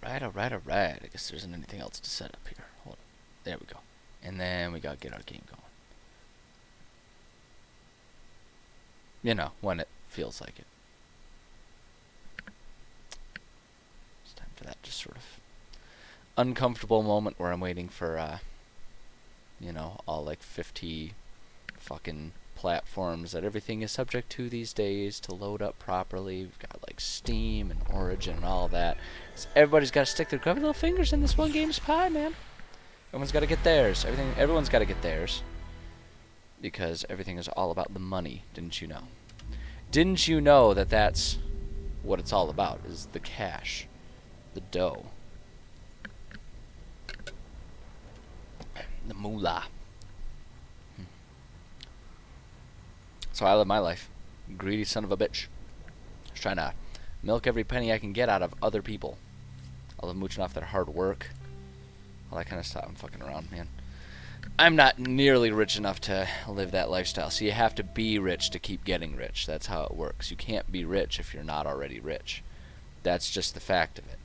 Alright. I guess there isn't anything else to set up here. Hold on. There we go. And then we gotta get our game going. You know, when it feels like it. It's time for that just sort of uncomfortable moment where I'm waiting for, you know, all like 50 fucking platforms that everything is subject to these days to load up properly. We've got like Steam and Origin and all that. So everybody's got to stick their grubby little fingers in this one game's pie, man. Everyone's got to get theirs. Everyone's got to get theirs. Because everything is all about the money, didn't you know? Didn't you know that that's what it's all about, is the cash, the dough, the moolah. So I live my life. Greedy son of a bitch. Just trying to milk every penny I can get out of other people. I love mooching off their hard work. All that kind of stuff. I'm fucking around, man. I'm not nearly rich enough to live that lifestyle. So you have to be rich to keep getting rich. That's how it works. You can't be rich if you're not already rich. That's just the fact of it.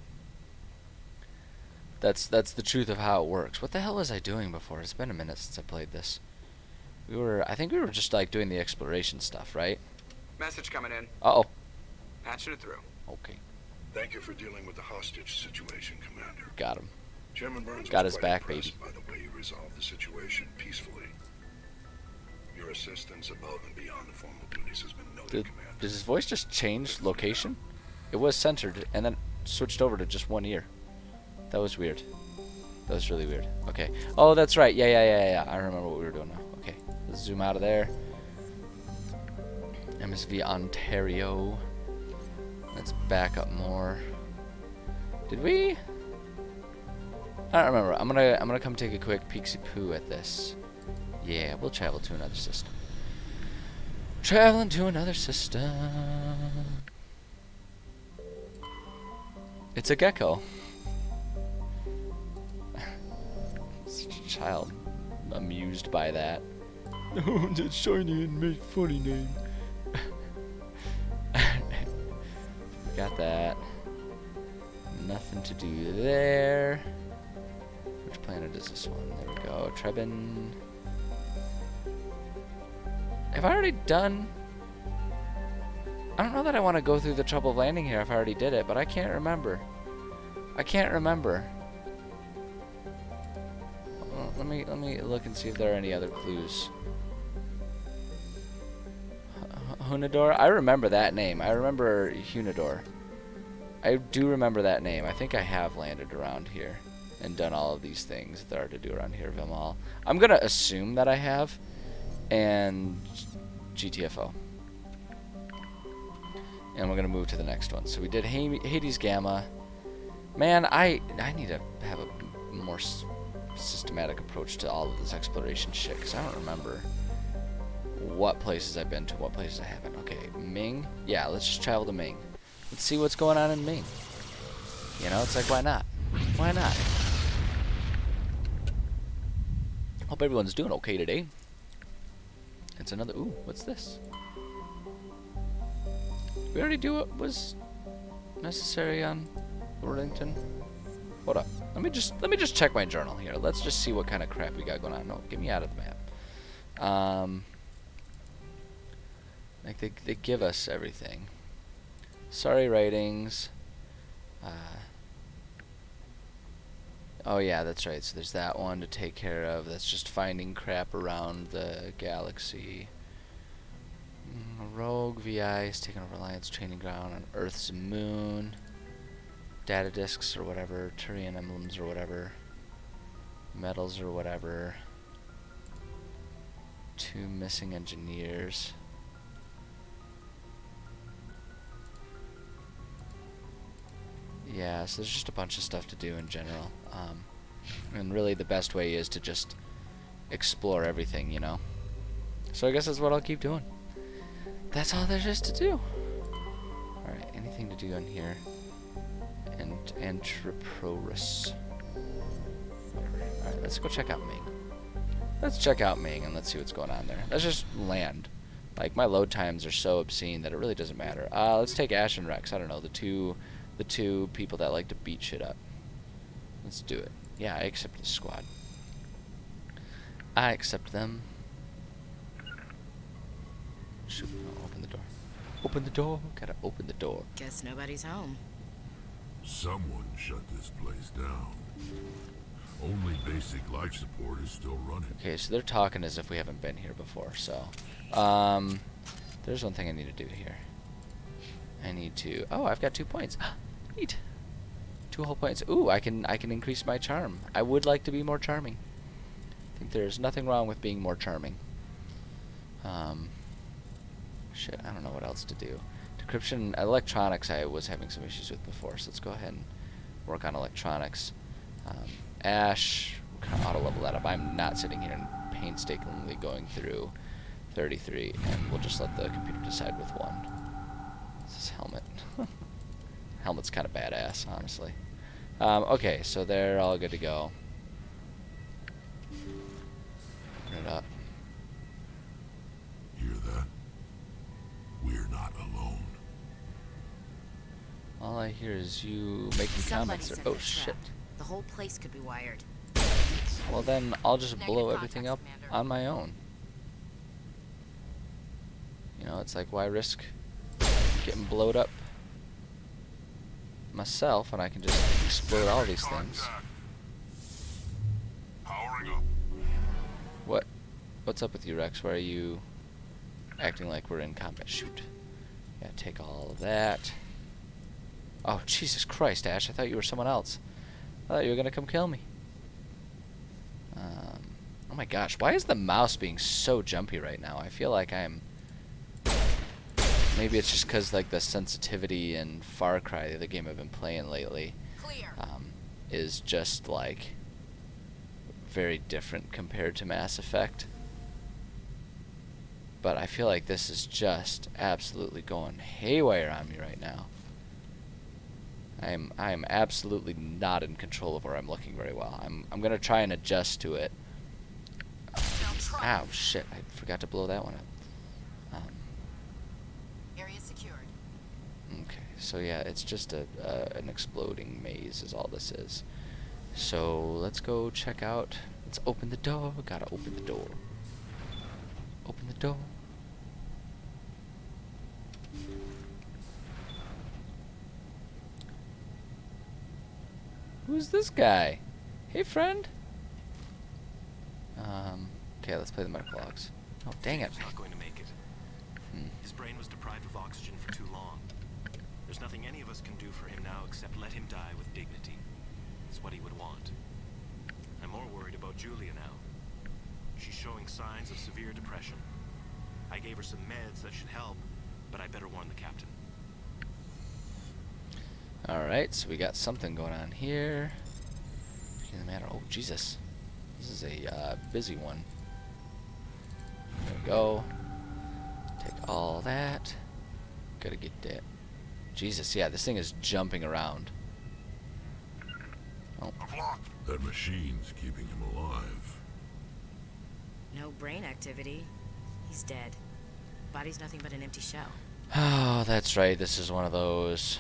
That's the truth of how it works. What the hell was I doing before? It's been a minute since I played this. I think we were just like doing the exploration stuff, right? Message coming in. Uh-oh. Patching it through. Okay. Thank you for dealing with the hostage situation, Commander. Got him. Chairman Burns Got was his quite back, impressed baby. by the way you resolved the situation peacefully. Your assistance above and beyond the formal duties has been noted, Commander. Did his voice just change location? It was centered and then switched over to just one ear. That was weird. That was really weird. Okay. Oh, that's right. Yeah. I remember what we were doing now. Okay. Let's zoom out of there. MSV Ontario. Let's back up more. Did we? I don't remember. I'm gonna come take a quick peeksy poo at this. Yeah, we'll travel to another system. Traveling to another system. It's a gecko. Such a child amused by that. Oh, that's shiny and make funny name. Got that. Nothing to do there. Which planet is this one? There we go. Trebin. Have I already done? I don't know that I want to go through the trouble of landing here if I already did it, but I can't remember. Let me look and see if there are any other clues. Hunador? I remember that name. I remember Hunador. I do remember that name. I think I have landed around here and done all of these things that there are to do around here, Vimal. I'm gonna assume that I have. And GTFO. And we're gonna move to the next one. So we did Hades Gamma. Man, I need to have a more systematic approach to all of this exploration shit, because I don't remember what places I've been to, what places I haven't. Okay, Ming. Yeah, let's just travel to Ming. Let's see what's going on in Ming. You know, it's like, why not? Why not? Hope everyone's doing okay today. It's another. Ooh, what's this? Did we already do what was necessary on Worthington? Hold up. Let me just check my journal here. Let's just see what kind of crap we got going on. No, get me out of the map. Like they give us everything. Sorry, ratings. Oh yeah, that's right. So there's that one to take care of. That's just finding crap around the galaxy. Rogue VI is taking over Alliance training ground on Earth's moon. Data disks or whatever. Turian emblems or whatever. Metals or whatever. 2 missing engineers. Yeah, so there's just a bunch of stuff to do in general. And really the best way is to just explore everything, you know? So I guess that's what I'll keep doing. That's all there is to do. Alright, anything to do in here? And Antiprorus. Alright, let's go check out Ming. Let's check out Ming and let's see what's going on there. Let's just land. Like, my load times are so obscene that it really doesn't matter. Let's take Ash and Rex. I don't know, the two people that like to beat shit up. Let's do it. Yeah, I accept this squad. I accept them. Shoot, no, open the door. Open the door. Gotta open the door. Guess nobody's home. Someone shut this place down. Only basic life support is still running. Okay, so they're talking as if we haven't been here before, so. There's one thing I need to do here. I need to... Oh, I've got 2 points. Neat. 2 whole points. Ooh, I can increase my charm. I would like to be more charming. I think there's nothing wrong with being more charming. Shit, I don't know what else to do. Decryption, electronics I was having some issues with before, so let's go ahead and work on electronics. Ash, we'll kind of auto-level that up. I'm not sitting here and painstakingly going through 33, and we'll just let the computer decide with 1. This is helmet. Helmet's kind of badass, honestly. Okay, so they're all good to go. Open it up. Hear that? We're not alone. All I hear is you making comments. Somebody's in Oh the shit. trap. The whole place could be wired. Well then, I'll just Negative blow everything up contact, Commander. on my own. You know, it's like, why risk getting blowed up myself when I can just explode all these things? Powering up. What's up with you, Rex? Why are you acting like we're in combat? Shoot. Yeah, take all of that. Oh, Jesus Christ, Ash. I thought you were someone else. I thought you were going to come kill me. Oh my gosh. Why is the mouse being so jumpy right now? I feel like I'm... Maybe it's just because like the sensitivity in Far Cry, the other game I've been playing lately, Clear. is just like very different compared to Mass Effect. But I feel like this is just absolutely going haywire on me right now. I am absolutely not in control of where I'm looking very well. I'm gonna try and adjust to it. Ow, shit! I forgot to blow that one up. Area secured. Okay, so yeah, it's just an exploding maze is all this is. So let's go check out. Let's open the door. Gotta open the door. Open the door. Who's this guy? Hey, friend. Okay, let's play the medical logs. Oh, dang it. He's not going to make it. His brain was deprived of oxygen for too long. There's nothing any of us can do for him now except let him die with dignity. It's what he would want. I'm more worried about Julia now. She's showing signs of severe depression. I gave her some meds that should help, but I better warn the captain. Alright, so we got something going on here. The matter. Oh, Jesus. This is a busy one. There we go. Take all that. Gotta get that. Jesus, yeah, this thing is jumping around. Oh. That machine's keeping him alive. No brain activity. He's dead. Body's nothing but an empty shell. Oh, that's right. This is one of those.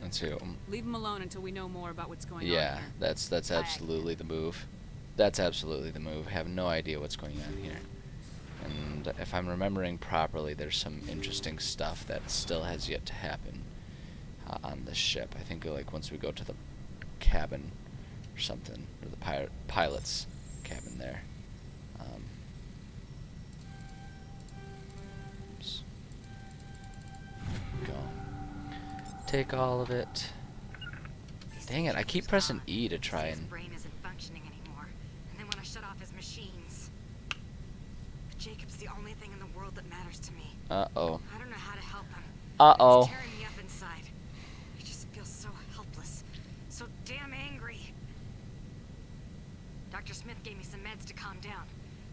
Let's see. Leave him alone until we know more about what's going on Yeah, here. that's absolutely the move. That's absolutely the move. Have no idea what's going on here. And if I'm remembering properly, there's some interesting stuff that still has yet to happen on this ship. I think like once we go to the cabin or something, or the pilot's cabin there. Oops. Go. Take all of it. Dang it, I keep pressing E to try His and... brain isn't functioning anymore, and they want to shut off his machines. But Jacob's the only thing in the world that matters to me. Uh-oh. I don't know how to help him. Uh-oh. It's tearing me up inside. I just feel so helpless, so damn angry. Dr. Smith gave me some meds to calm down,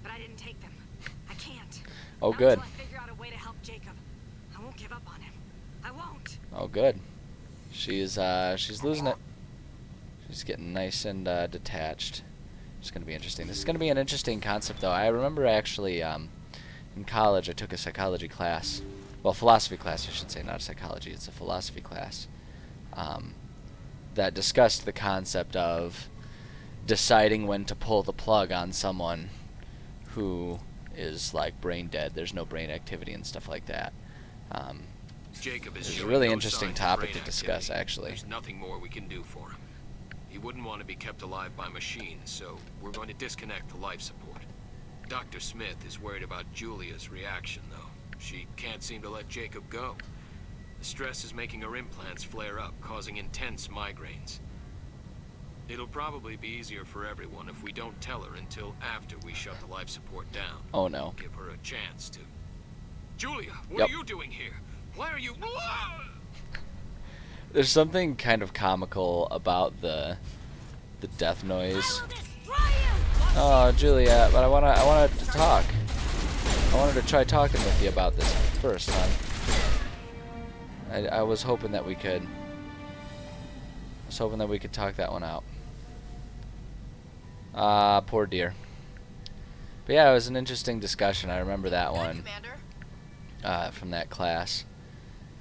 but I didn't take them. I can't. Oh, Not good. until I figure out a way to help Jacob. I won't give up on him. I won't. Oh, good. She's losing it. She's getting nice and detached. It's going to be interesting. This is going to be an interesting concept, though. I remember actually in college I took a psychology class. Well, philosophy class, I should say, not psychology. It's a philosophy class. that discussed the concept of deciding when to pull the plug on someone who is like brain dead. There's no brain activity and stuff like that. Jacob is It's a showing really no interesting signs of topic brain to discuss, activity. actually. There's nothing more we can do for him. He wouldn't want to be kept alive by machines, so we're going to disconnect the life support. Dr. Smith is worried about Julia's reaction, though. She can't seem to let Jacob go. The stress is making her implants flare up, causing intense migraines. It'll probably be easier for everyone if we don't tell her until after we shut the life support down. Oh no. Give her a chance to. Julia, what Yep. are you doing here? Why are you... There's something kind of comical about the death noise. Oh, Juliet, but I wanted to talk. I wanted to try talking with you about this first, hon. I was hoping that we could. I was hoping that we could talk that one out. Poor dear. But yeah, it was an interesting discussion. I remember that one. From that class.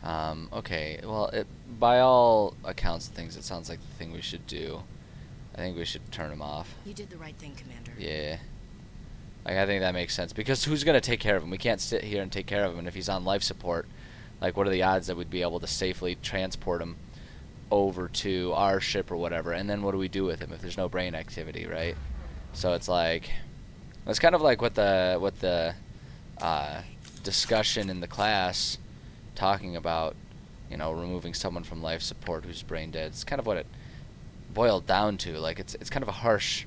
Okay, well, by all accounts of things, it sounds like the thing we should do. I think we should turn him off. You did the right thing, Commander. Yeah. Like, I think that makes sense. Because who's going to take care of him? We can't sit here and take care of him. And if he's on life support, like, what are the odds that we'd be able to safely transport him over to our ship or whatever? And then what do we do with him if there's no brain activity, right? So it's like... It's kind of like what the discussion in the class talking about, you know, removing someone from life support who's brain dead. It's kind of what it boiled down to. Like, it's kind of a harsh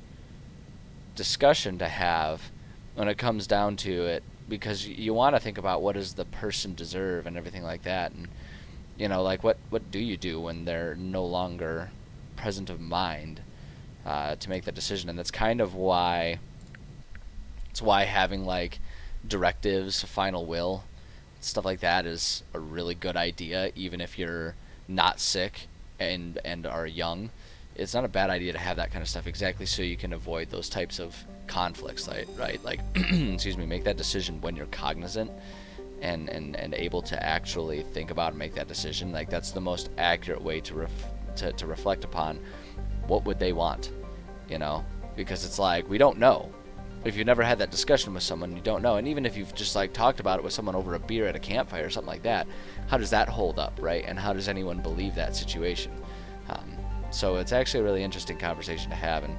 discussion to have when it comes down to it, because you want to think about what does the person deserve and everything like that, and you know, like what do you do when they're no longer present of mind to make that decision. And that's kind of why having like directives, final will, stuff like that is a really good idea, even if you're not sick and are young. It's not a bad idea to have that kind of stuff, exactly so you can avoid those types of conflicts, right? Like, excuse me, make that decision when you're cognizant and able to actually think about and make that decision. Like, that's the most accurate way to reflect upon what would they want, you know? Because it's like, we don't know. If you've never had that discussion with someone, you don't know. And even if you've just like talked about it with someone over a beer at a campfire or something like that, how does that hold up, right? And how does anyone believe that situation? So it's actually a really interesting conversation to have, and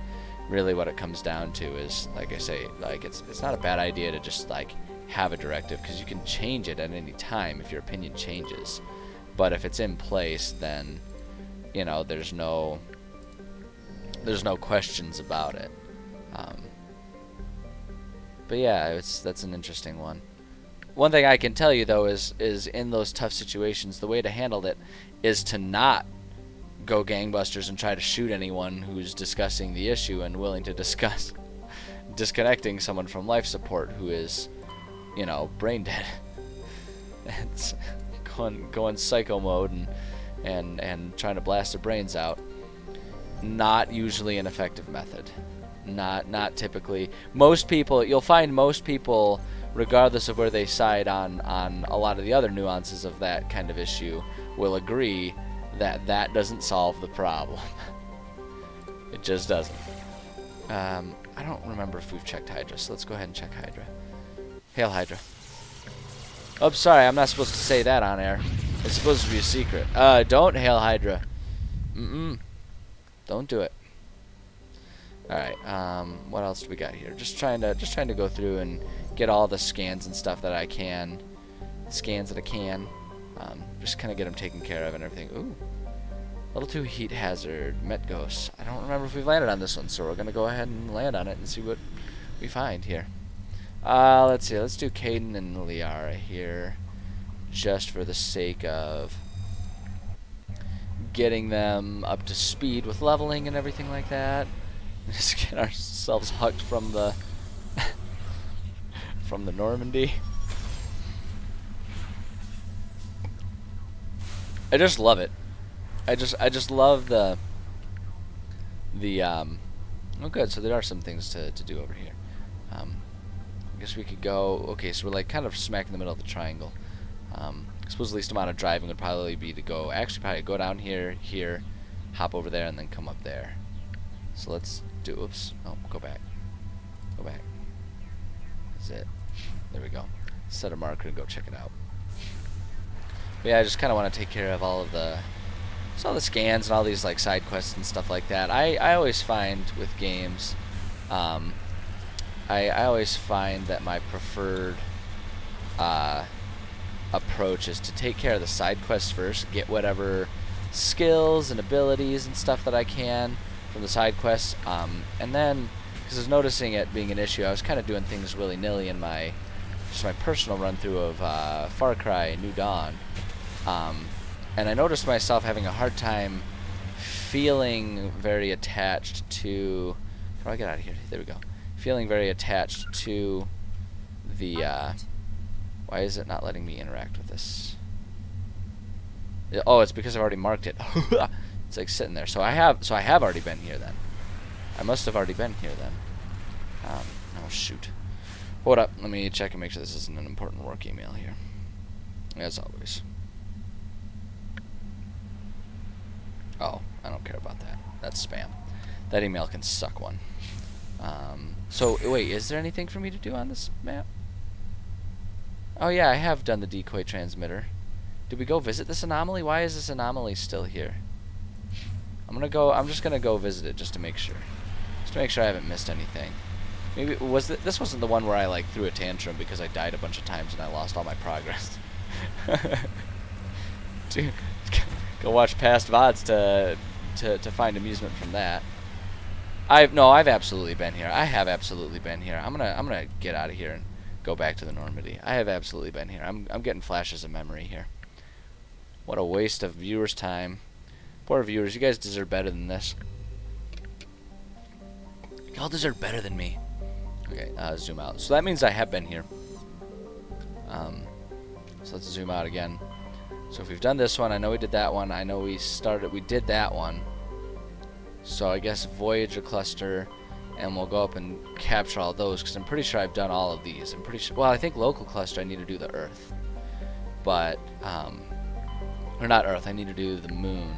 really what it comes down to is, like I say, like it's not a bad idea to just like have a directive, because you can change it at any time if your opinion changes. But if it's in place, then you know there's no questions about it. But yeah, that's an interesting one. One thing I can tell you though is in those tough situations, the way to handle it is to not go gangbusters and try to shoot anyone who's discussing the issue and willing to discuss disconnecting someone from life support who is, you know, brain dead. It's going psycho mode and trying to blast their brains out. Not usually an effective method. Not typically. Most people, you'll find most people, regardless of where they side on a lot of the other nuances of that kind of issue, will agree that doesn't solve the problem. It just doesn't. I don't remember if we've checked Hydra, so let's go ahead and check Hydra. Hail Hydra. Oh, sorry, I'm not supposed to say that on air. It's supposed to be a secret. Don't hail Hydra. Don't do it. Alright, what else do we got here? Just trying to go through and get all the scans and stuff that I can. Scans that I can. Just kind of get them taken care of and everything. Ooh. Level 2 heat hazard. Met ghosts. I don't remember if we've landed on this one, so we're going to go ahead and land on it and see what we find here. Let's see. Let's do Caden and Liara here, just for the sake of getting them up to speed with leveling and everything like that. Just get ourselves hucked from the from the Normandy. I just love it. I just love the oh good, so there are some things to do over here. I guess we could go, okay, so we're like kind of smack in the middle of the triangle. I suppose the least amount of driving would probably be to go, actually probably go down here, hop over there, and then come up there. So let's do, oops, oh, go back. Go back. That's it. There we go. Set a marker and go check it out. But yeah, I just kind of want to take care of all the scans and all these like side quests and stuff like that. I always find with games, I always find that my preferred approach is to take care of the side quests first, get whatever skills and abilities and stuff that I can from the side quests, and then, because I was noticing it being an issue, I was kind of doing things willy-nilly in my personal run-through of Far Cry New Dawn, and I noticed myself having a hard time feeling very attached to, how do I get out of here? There we go. Feeling very attached to the, why is it not letting me interact with this? Oh, it's because I've already marked it. It's like sitting there. So I have already been here then. I must have already been here then. Oh shoot. Hold up, let me check and make sure this isn't an important work email here. As always. Oh, I don't care about that. That's spam. That email can suck one. So wait, is there anything for me to do on this map? Oh yeah, I have done the decoy transmitter. Did we go visit this anomaly? Why is this anomaly still here? I'm just gonna go visit it just to make sure. Just to make sure I haven't missed anything. Maybe this wasn't the one where I like threw a tantrum because I died a bunch of times and I lost all my progress. Dude, go watch past VODs to find amusement from that. I've absolutely been here. I have absolutely been here. I'm gonna get out of here and go back to the Normandy. I have absolutely been here. I'm getting flashes of memory here. What a waste of viewers' time. Poor viewers, you guys deserve better than this. Y'all deserve better than me. Okay, zoom out. So that means I have been here. So let's zoom out again. So if we've done this one, I know we did that one. I know we did that one. So I guess Voyager cluster, and we'll go up and capture all those because I'm pretty sure I've done all of these. I'm pretty sure. Well, I think local cluster I need to do the Earth, but or not Earth. I need to do the Moon.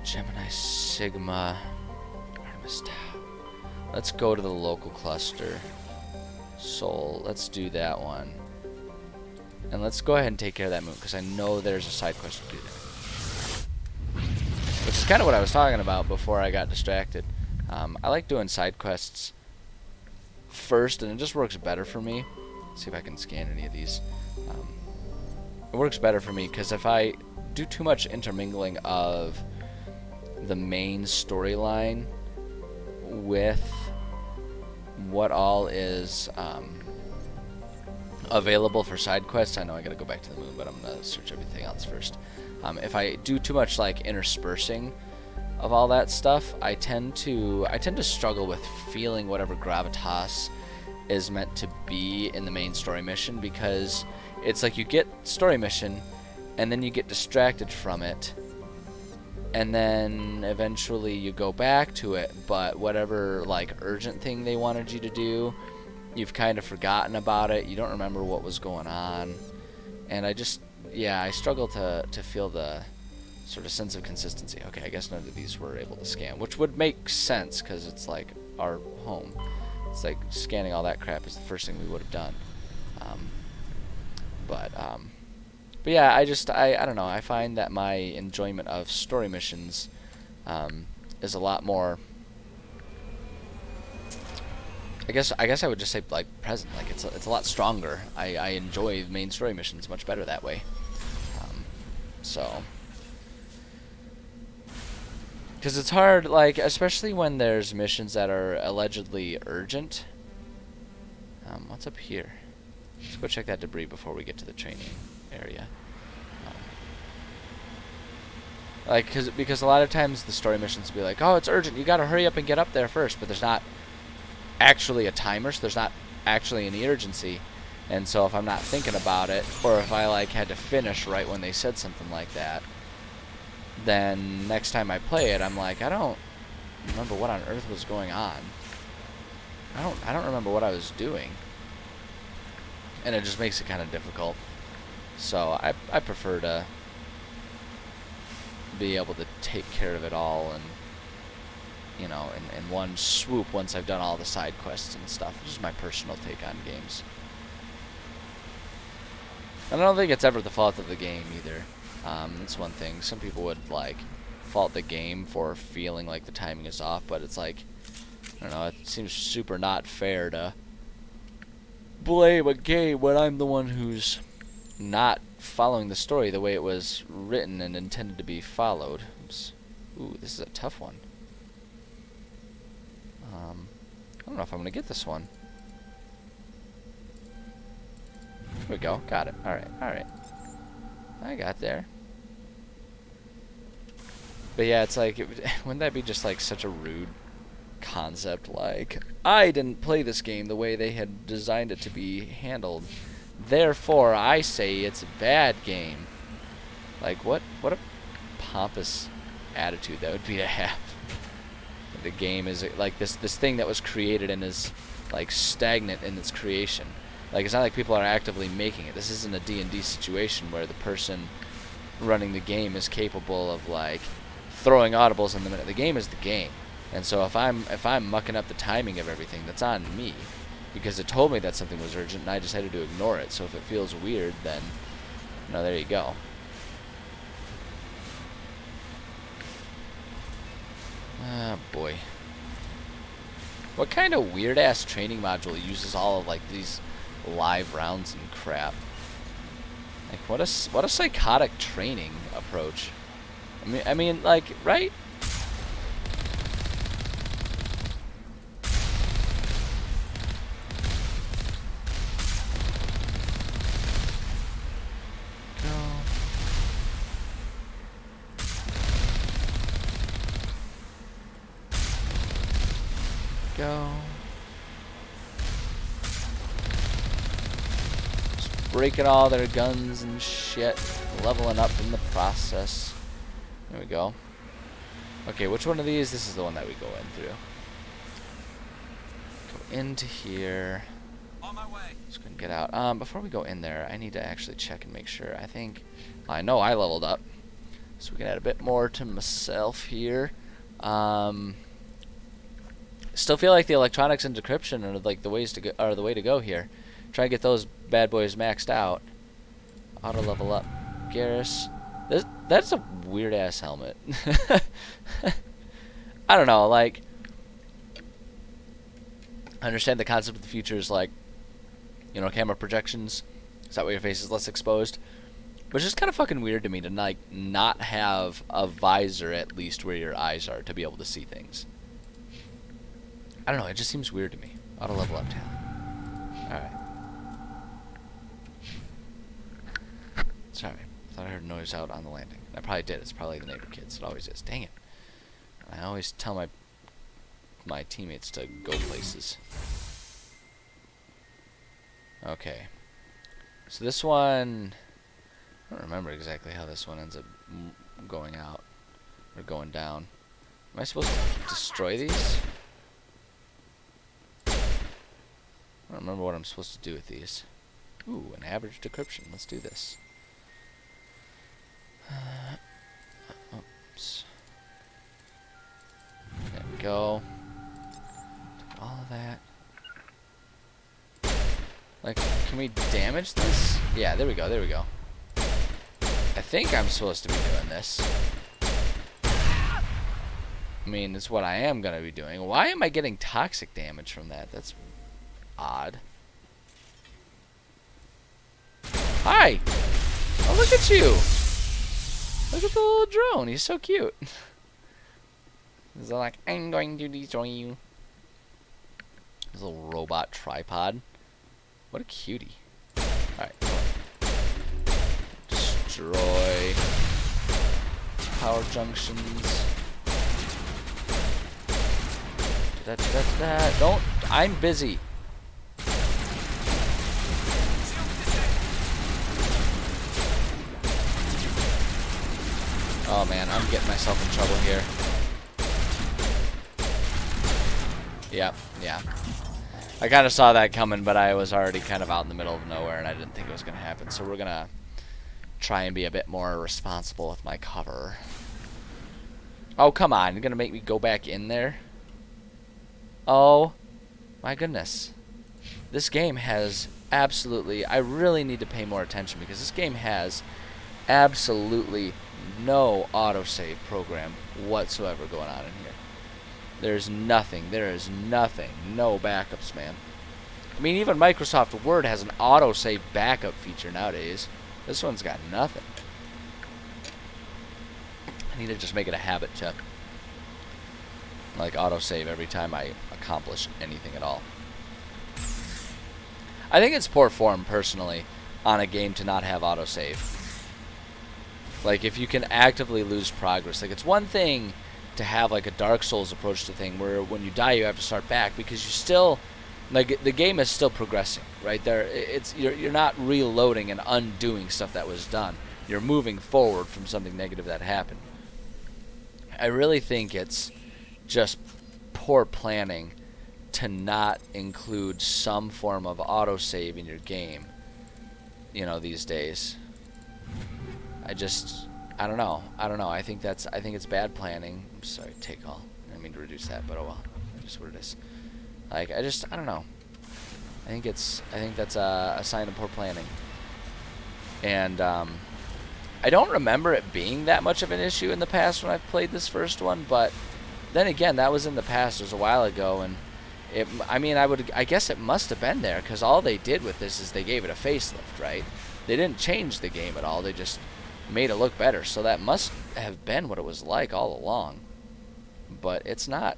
Gemini, Sigma, Artemis Tau. Let's go to the local cluster. Sol. Let's do that one, and let's go ahead and take care of that moon because I know there's a side quest to do there. Which is kind of what I was talking about before I got distracted. I like doing side quests first, and it just works better for me. Let's see if I can scan any of these. It works better for me because if I do too much intermingling of the main storyline with what all is available for side quests, I know I gotta go back to the moon, but I'm gonna search everything else first. If I do too much like interspersing of all that stuff, I tend to struggle with feeling whatever gravitas is meant to be in the main story mission, because it's like you get story mission and then you get distracted from it and then eventually you go back to it, but whatever like urgent thing they wanted you to do, you've kind of forgotten about it, you don't remember what was going on, and I struggle to feel the sort of sense of consistency. Okay, I guess none of these were able to scan, which would make sense because it's like our home. It's like scanning all that crap is the first thing we would have done. But yeah, I don't know. I find that my enjoyment of story missions is a lot more. I guess I would just say like present. Like it's a lot stronger. I enjoy main story missions much better that way. So, because it's hard, like especially when there's missions that are allegedly urgent. What's up here? Let's go check that debris before we get to the training area. Because a lot of times the story missions will be like, oh, it's urgent, you gotta hurry up and get up there first, but there's not actually a timer, so there's not actually any urgency. And so if I'm not thinking about it, or if I like had to finish right when they said something like that, then next time I play it, I'm like, I don't remember what on earth was going on. I don't remember what I was doing. And it just makes it kind of difficult. So I prefer to be able to take care of it all and, you know, in one swoop once I've done all the side quests and stuff. Just my personal take on games. And I don't think it's ever the fault of the game either. That's one thing. Some people would like fault the game for feeling like the timing is off, but it's like, I don't know, it seems super not fair to blame a game when I'm the one who's not following the story the way it was written and intended to be followed. Oops. Ooh, this is a tough one. I don't know if I'm gonna get this one. Here we go. Got it. Alright, alright. I got there. But yeah, it's like, wouldn't that be just like such a rude concept? Like, I didn't play this game the way they had designed it to be handled. Therefore, I say it's a bad game. Like, what a pompous attitude that would be to have. The game is like this thing that was created and is like stagnant in its creation. Like, it's not like people are actively making it. This isn't a D&D situation where the person running the game is capable of like throwing audibles in the minute. The game is the game. And so if I'm mucking up the timing of everything, that's on me, because it told me that something was urgent and I decided to ignore it. So if it feels weird, then, you know, there you go. Ah, boy. What kind of weird-ass training module uses all of, like, these live rounds and crap? Like, what a psychotic training approach. I mean, like, right? Go. Just breaking all their guns and shit, leveling up in the process. There we go. Okay, which one of these? This is the one that we go in through. Go into here. On my way. Just gonna get out. Before we go in there, I need to actually check and make sure. I know I leveled up, so we can add a bit more to myself here. Still feel like the electronics and decryption are like the ways to go, are the way to go here. Try and get those bad boys maxed out. Auto level up, Garrus. That's a weird ass helmet. I don't know, like, I understand the concept of the future is like, you know, camera projections, so that way your face is less exposed. But it's just kind of fucking weird to me to like not have a visor at least where your eyes are to be able to see things. I don't know, it just seems weird to me. Auto level up talent. Alright. Sorry. Thought I heard a noise out on the landing. I probably did. It's probably the neighbor kids. It always is. Dang it. I always tell my teammates to go places. Okay. So this one, I don't remember exactly how this one ends up going out. Or going down. Am I supposed to destroy these? I don't remember what I'm supposed to do with these. Ooh, an average decryption. Let's do this. Oops. There we go. All of that. Like, can we damage this? Yeah, there we go, there we go. I think I'm supposed to be doing this. I mean, it's what I am going to be doing. Why am I getting toxic damage from that? That's odd. Hi! Oh, look at you! Look at the little drone. He's so cute. He's like, I'm going to destroy you. His little robot tripod. What a cutie. Alright. Destroy power junctions. Don't. I'm busy. Oh man, I'm getting myself in trouble here. Yeah. I kind of saw that coming, but I was already kind of out in the middle of nowhere, and I didn't think it was going to happen. So we're going to try and be a bit more responsible with my cover. Oh, come on. You're going to make me go back in there? Oh, my goodness. This game has absolutely... I really need to pay more attention because this game has absolutely no autosave program whatsoever going on in here. There's nothing. There is nothing. No backups, man. I mean, even Microsoft Word has an autosave backup feature nowadays. This one's got nothing. I need to just make it a habit to like autosave every time I accomplish anything at all. I think it's poor form, personally, on a game to not have autosave. Like, if you can actively lose progress. Like, it's one thing to have, like, a Dark Souls approach to thing where when you die you have to start back because you still... Like, the game is still progressing, right? You're not reloading and undoing stuff that was done. You're moving forward from something negative that happened. I really think it's just poor planning to not include some form of autosave in your game, you know, these days. I don't know. I think it's bad planning. I'm sorry, take all. I didn't mean to reduce that, but oh well. That's just what it is. Like, I don't know. I think that's a sign of poor planning. And I don't remember it being that much of an issue in the past when I've played this first one, but then again, that was in the past. It was a while ago, and I guess it must have been there, because all they did with this is they gave it a facelift, right? They didn't change the game at all. They just made it look better. So that must have been what it was like all along. But it's not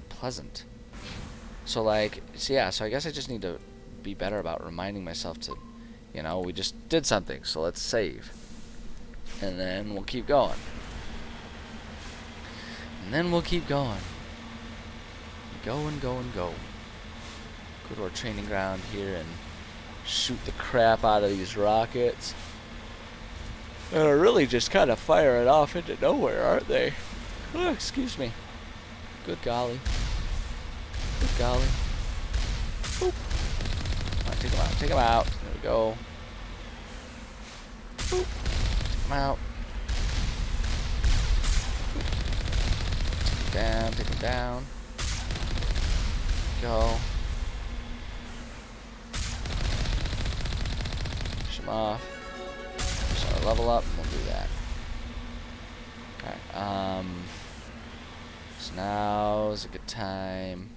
pleasant. So like, so I guess I just need to be better about reminding myself to, you know, we just did something, so let's save. And then we'll keep going. And then we'll keep going. Go and go and go. Go to our training ground here and shoot the crap out of these rockets. They're really just kind of firing off into nowhere, aren't they? Oh, excuse me. Good golly. Good golly. Boop. Come on, take him out. Take him out. There we go. Boop. Take him out. Take him down. Take him down. Go. Push him off. So level up, and we'll do that. Okay. So now is a good time.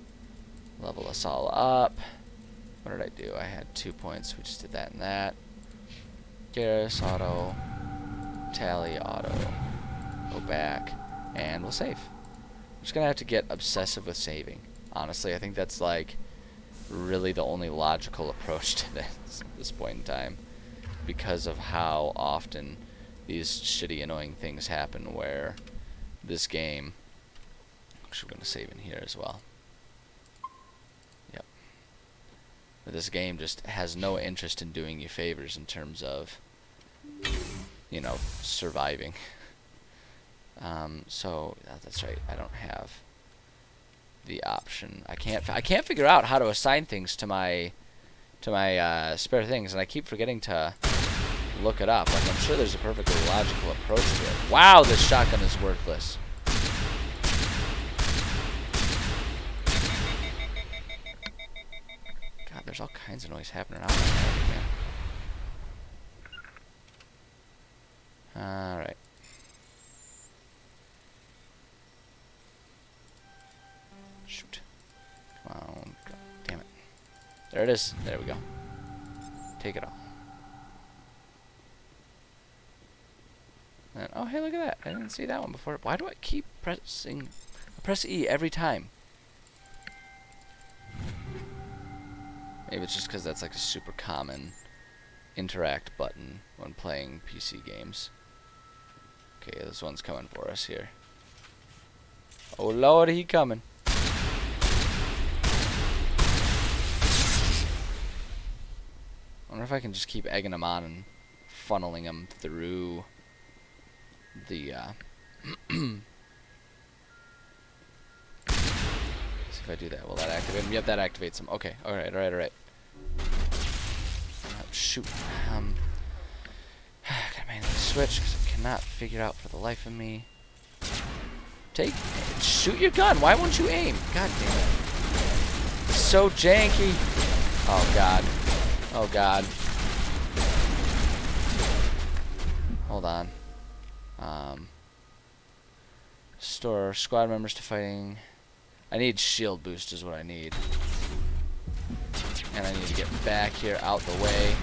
Level us all up. What did I do? I had 2 points. We just did that and that. Garrus, auto. Tally, auto. Go back. And we'll save. I'm just going to have to get obsessive with saving. Honestly, I think that's like really the only logical approach to this at this point in time. Because of how often these shitty, annoying things happen where this game... Actually, we're going to save in here as well. Yep. But this game just has no interest in doing you favors in terms of, you know, surviving. So that's right. I don't have the option. I can't figure out how to assign things to my spare things, and I keep forgetting to look it up. Like, I'm sure there's a perfectly logical approach to it. Wow, this shotgun is worthless. God, there's all kinds of noise happening out there, man. Alright. Shoot. Come on. Damn it. There it is. There we go. Take it all. And, oh, hey, look at that. I didn't see that one before. Why do I keep pressing... I press E every time. Maybe it's just because that's like a super common interact button when playing PC games. Okay, this one's coming for us here. Oh, Lord, he coming. I wonder if I can just keep egging him on and funneling him through the, see if I do that. Will that activate him? Yep, that activates him. Okay, alright. Shoot. Gotta manually switch because I cannot figure out for the life of me. Shoot your gun. Why won't you aim? God damn it. It's so janky. Oh, God. Oh, God. Hold on. Restore squad members to fighting. I need shield boost is what I need. And I need to get back here out the way.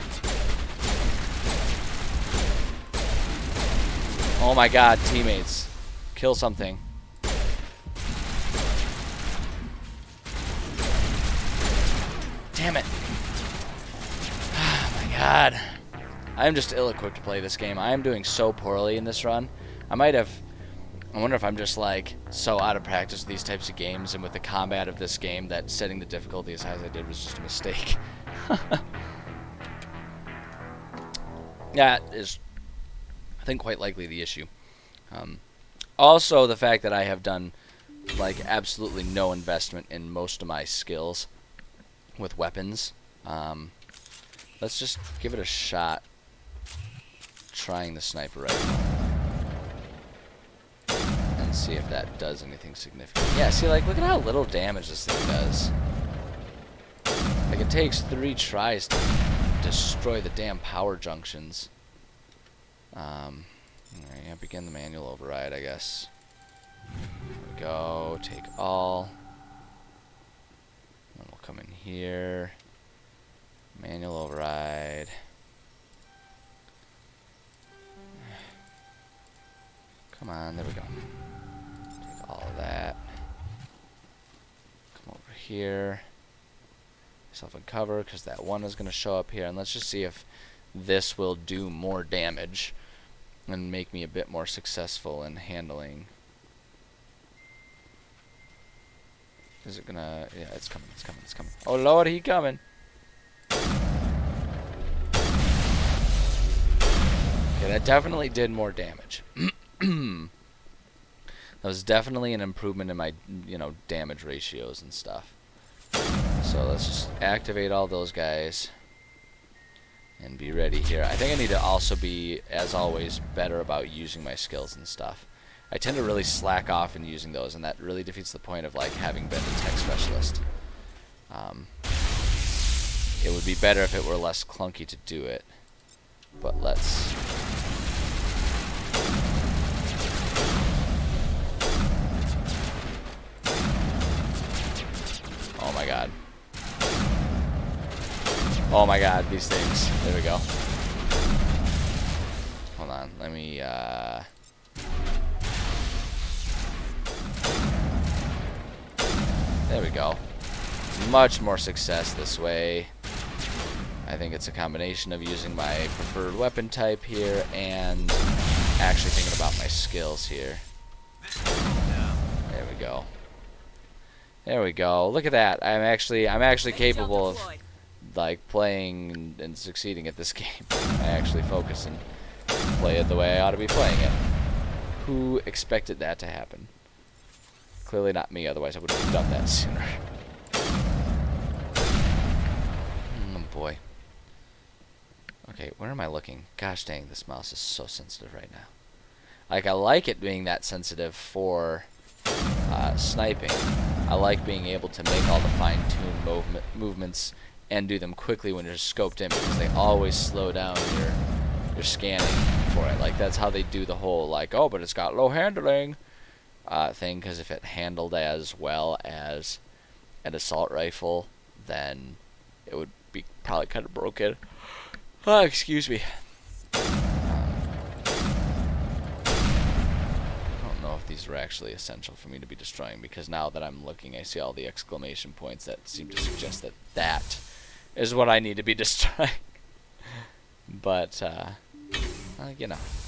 Oh my God, teammates. Kill something. Damn it. Oh my God. I am just ill-equipped to play this game. I am doing so poorly in this run. I wonder if I'm just like so out of practice with these types of games and with the combat of this game that setting the difficulty as high as I did was just a mistake. That is, I think, quite likely the issue. Also, the fact that I have done like absolutely no investment in most of my skills with weapons. Let's just give it a shot trying the sniper rifle and see if that does anything significant. Yeah, see, like, look at how little damage this thing does. Like, it takes 3 tries to destroy the damn power junctions. Alright, yeah, begin the manual override, I guess. There we go, take all. Then we'll come in here. Manual override. Come on, there we go. Take all of that. Come over here. Self and cover, because that one is going to show up here. And let's just see if this will do more damage and make me a bit more successful in handling. Is it gonna... Yeah, it's coming, it's coming, it's coming. Oh, Lord, he coming. Okay, that definitely did more damage. That was definitely an improvement in my, damage ratios and stuff. So let's just activate all those guys and be ready here. I think I need to also be, as always, better about using my skills and stuff. I tend to really slack off in using those, and that really defeats the point of like having been a tech specialist. It would be better if it were less clunky to do it, but let's... Oh my God. Oh my God, these things. There we go. Hold on, let me, there we go. Much more success this way. I think it's a combination of using my preferred weapon type here and actually thinking about my skills here. There we go. There we go. Look at that. I'm actually capable of like playing and succeeding at this game. I actually focus and play it the way I ought to be playing it. Who expected that to happen? Clearly not me, otherwise I would have done that sooner. Oh boy. Okay, where am I looking? Gosh dang, this mouse is so sensitive right now. Like, I like it being that sensitive for sniping. I like being able to make all the fine-tuned movements and do them quickly when you're scoped in, because they always slow down your scanning for it. Like, that's how they do the whole, like, oh, but it's got low handling thing, because if it handled as well as an assault rifle, then it would be probably kind of broken. Oh, excuse me. I don't know if these are actually essential for me to be destroying, because now that I'm looking, I see all the exclamation points that seem to suggest that that is what I need to be destroying. But,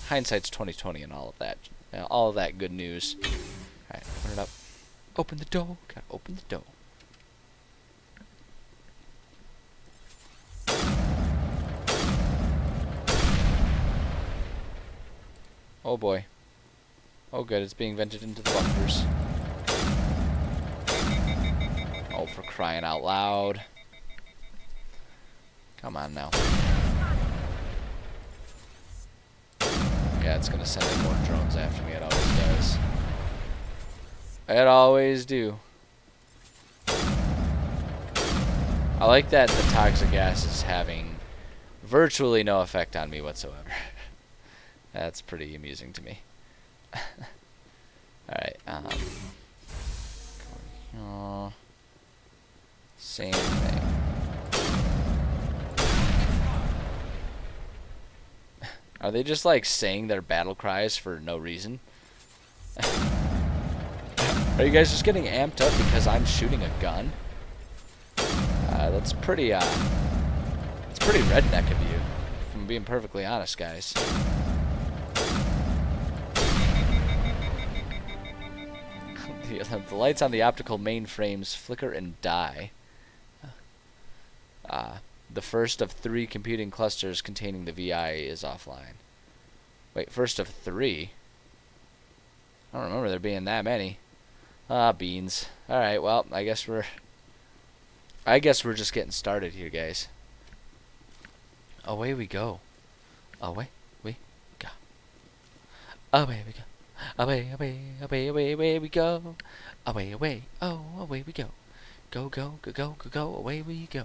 hindsight's 20/20 and all of that. All of that good news. Alright, open it up. Open the door. Gotta open the door. Oh boy. Oh good, it's being vented into the bunkers. Oh, for crying out loud. Come on now. Yeah, it's gonna send in more drones after me, it always does. It always do. I like that the toxic gas is having virtually no effect on me whatsoever. That's pretty amusing to me. Alright, same thing. Are they just like saying their battle cries for no reason? Are you guys just getting amped up because I'm shooting a gun? That's pretty redneck of you, if I'm being perfectly honest, guys. The lights on the optical mainframes flicker and die. The first of 3 computing clusters containing the VI is offline. Wait, first of 3? I don't remember there being that many. Ah, beans. Alright, well, I guess we're just getting started here, guys. Away we go. Away we go. Away we go. Away, away, away, away, away we go. Away, away, oh, away we go. Go, go, go, go, go, go, away we go.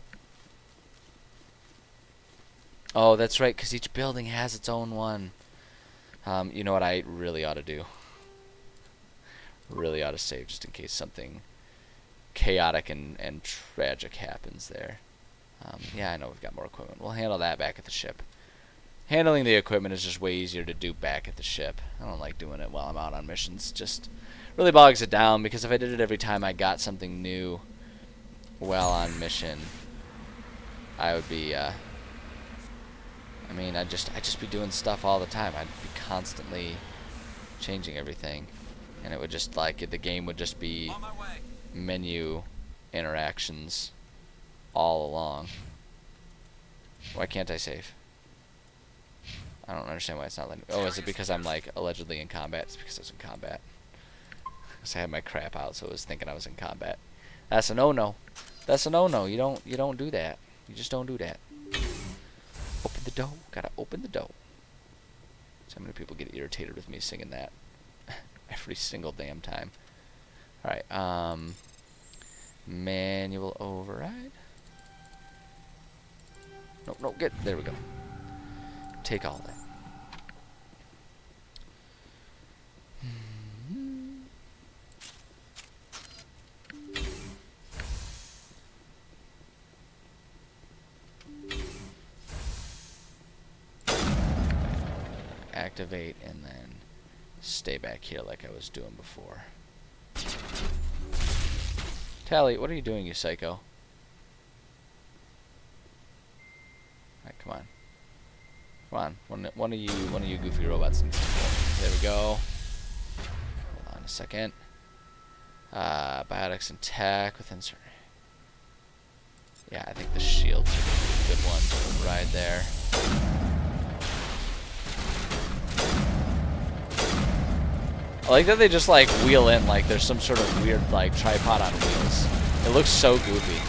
Oh, that's right, because each building has its own one. You know what I really ought to do? Really ought to save just in case something chaotic and tragic happens there. Yeah, I know we've got more equipment. We'll handle that back at the ship. Handling the equipment is just way easier to do back at the ship. I don't like doing it while I'm out on missions. Just really bogs it down, because if I did it every time I got something new while on mission, I would be, I mean, I'd just be doing stuff all the time. I'd be constantly changing everything. And it would just, like, the game would just be menu interactions all along. Why can't I save? I don't understand why it's not letting me. Oh, is it because I'm, like, allegedly in combat? It's because I was in combat. Because I had my crap out, so it was thinking I was in combat. That's a no-no. That's a no-no. You don't do that. You just don't do that. Open the door. Gotta open the door. So many people get irritated with me singing that every single damn time. Alright, manual override. Nope, nope, there we go. Take all that. Activate and then stay back here like I was doing before. Tally, what are you doing, you psycho? Alright, come on. Come on. One of you goofy robots needs to go. There we go. Hold on a second. Biotics and tech with insert. Yeah, I think the shields are gonna be a good one to ride there. I like that they just like wheel in like there's some sort of weird like tripod on wheels. It looks so goofy.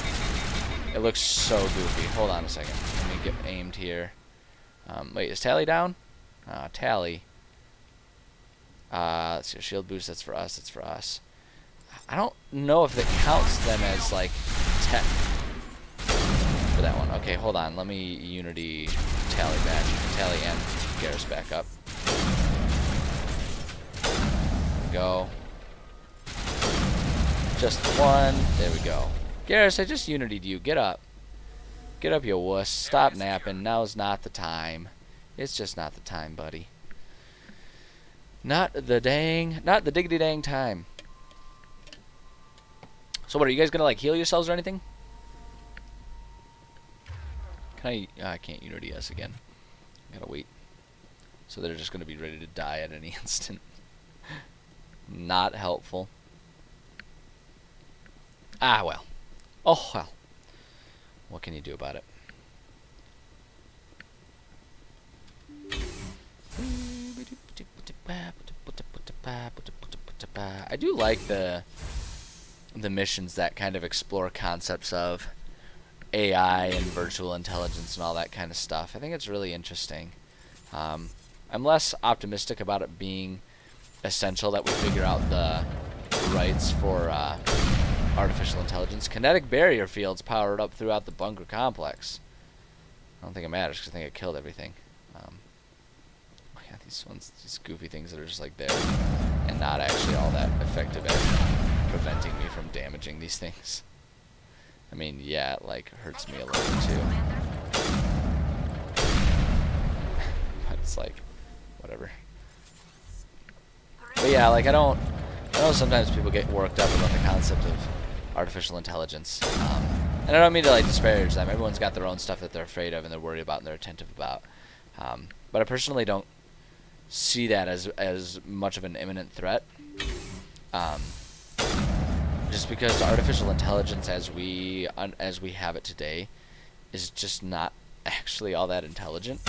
It looks so goofy. Hold on a second. Let me get aimed here. Wait, is Tally down? Tally. Let's see, shield boost, that's for us, that's for us. I don't know if it counts them as like tech for that one. Okay, hold on. Let me Unity Tally back. Tally and Garrus back up. Go. Just one. There we go. Garrus, I just Unitied you. Get up. Get up, you wuss. Stop napping. Now's not the time. It's just not the time, buddy. Not the diggity dang time. So what, are you guys gonna like heal yourselves or anything? Can I can't Unity us again. I gotta wait. So they're just gonna be ready to die at any instant. Not helpful. Ah, well. Oh, well. What can you do about it? I do like the missions that kind of explore concepts of AI and virtual intelligence and all that kind of stuff. I think it's really interesting. I'm less optimistic about it being essential that we figure out the rights for artificial intelligence. Kinetic barrier fields powered up throughout the bunker complex. I don't think it matters because I think it killed everything. Yeah, these goofy things that are just like there and not actually all that effective at preventing me from damaging these things. I mean, yeah, it like hurts me a little bit too. But it's like, whatever. But yeah, like I know sometimes people get worked up about the concept of artificial intelligence. And I don't mean to like disparage them. Everyone's got their own stuff that they're afraid of and they're worried about and they're attentive about. But I personally don't see that as much of an imminent threat. Just because artificial intelligence as we have it today is just not actually all that intelligent.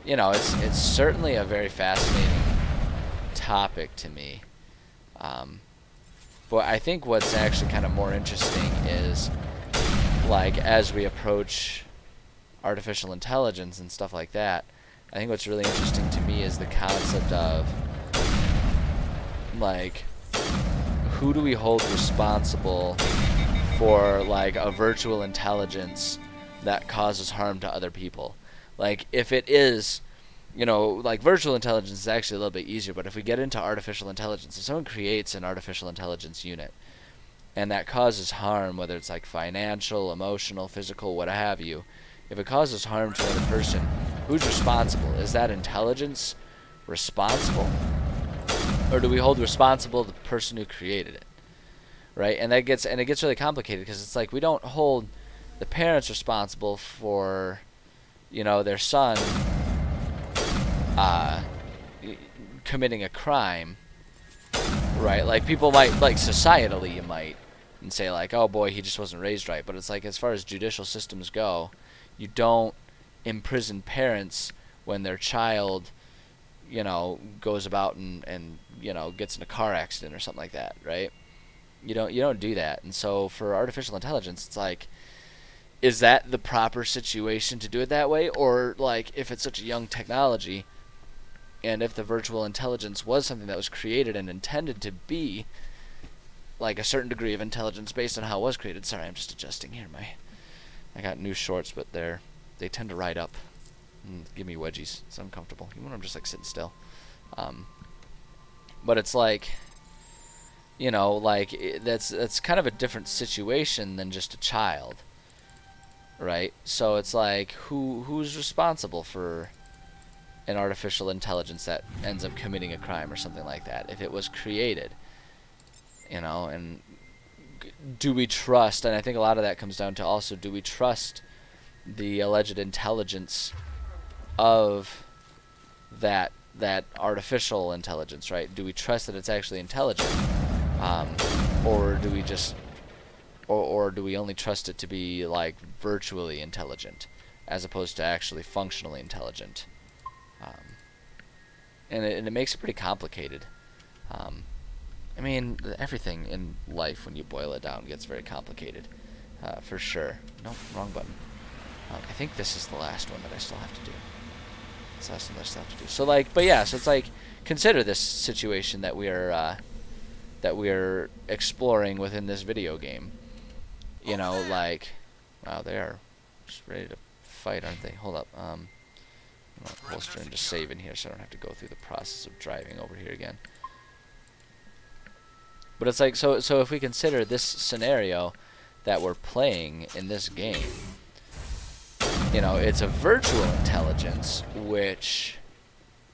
You know, it's certainly a very fascinating topic to me. But I think what's actually kind of more interesting is, like, as we approach artificial intelligence and stuff like that, I think what's really interesting to me is the concept of, like, who do we hold responsible for, like, a virtual intelligence that causes harm to other people? Like, if it is, you know, like, virtual intelligence is actually a little bit easier, but if we get into artificial intelligence, if someone creates an artificial intelligence unit and that causes harm, whether it's like financial, emotional, physical, what have you, if it causes harm to another person, who's responsible? Is that intelligence responsible? Or do we hold responsible the person who created it? Right? And it gets really complicated because it's like we don't hold the parents responsible for, you know, their son committing a crime, right? Like, people might, like, societally you might, and say like, oh boy, he just wasn't raised right. But it's like, as far as judicial systems go, you don't imprison parents when their child, you know, goes about and you know, gets in a car accident or something like that, right? You don't do that. And so for artificial intelligence, it's like, is that the proper situation to do it that way? Or, like, if it's such a young technology, and if the virtual intelligence was something that was created and intended to be like a certain degree of intelligence based on how it was created. Sorry, I'm just adjusting here. I got new shorts, but they tend to ride up and give me wedgies. It's uncomfortable, even when I'm just like sitting still. But it's like, you know, like that's kind of a different situation than just a child, right? So it's like, who's responsible for an artificial intelligence that ends up committing a crime or something like that if it was created, you know? And do we trust, and I think a lot of that comes down to also, do we trust the alleged intelligence of that artificial intelligence, right? Do we trust that it's actually intelligent, or do we just or do we only trust it to be like virtually intelligent as opposed to actually functionally intelligent? And it makes it pretty complicated. I mean, everything in life, when you boil it down, gets very complicated, for sure. Nope, wrong button. I think this is the last one that I still have to do. It's the last one that I still have to do. So, like, but yeah, so it's like, consider this situation that we're exploring within this video game. You know, like, wow, they are just ready to fight, aren't they? Hold up. I'm gonna holster and just save in here so I don't have to go through the process of driving over here again. But it's like, so if we consider this scenario that we're playing in this game, you know, it's a virtual intelligence which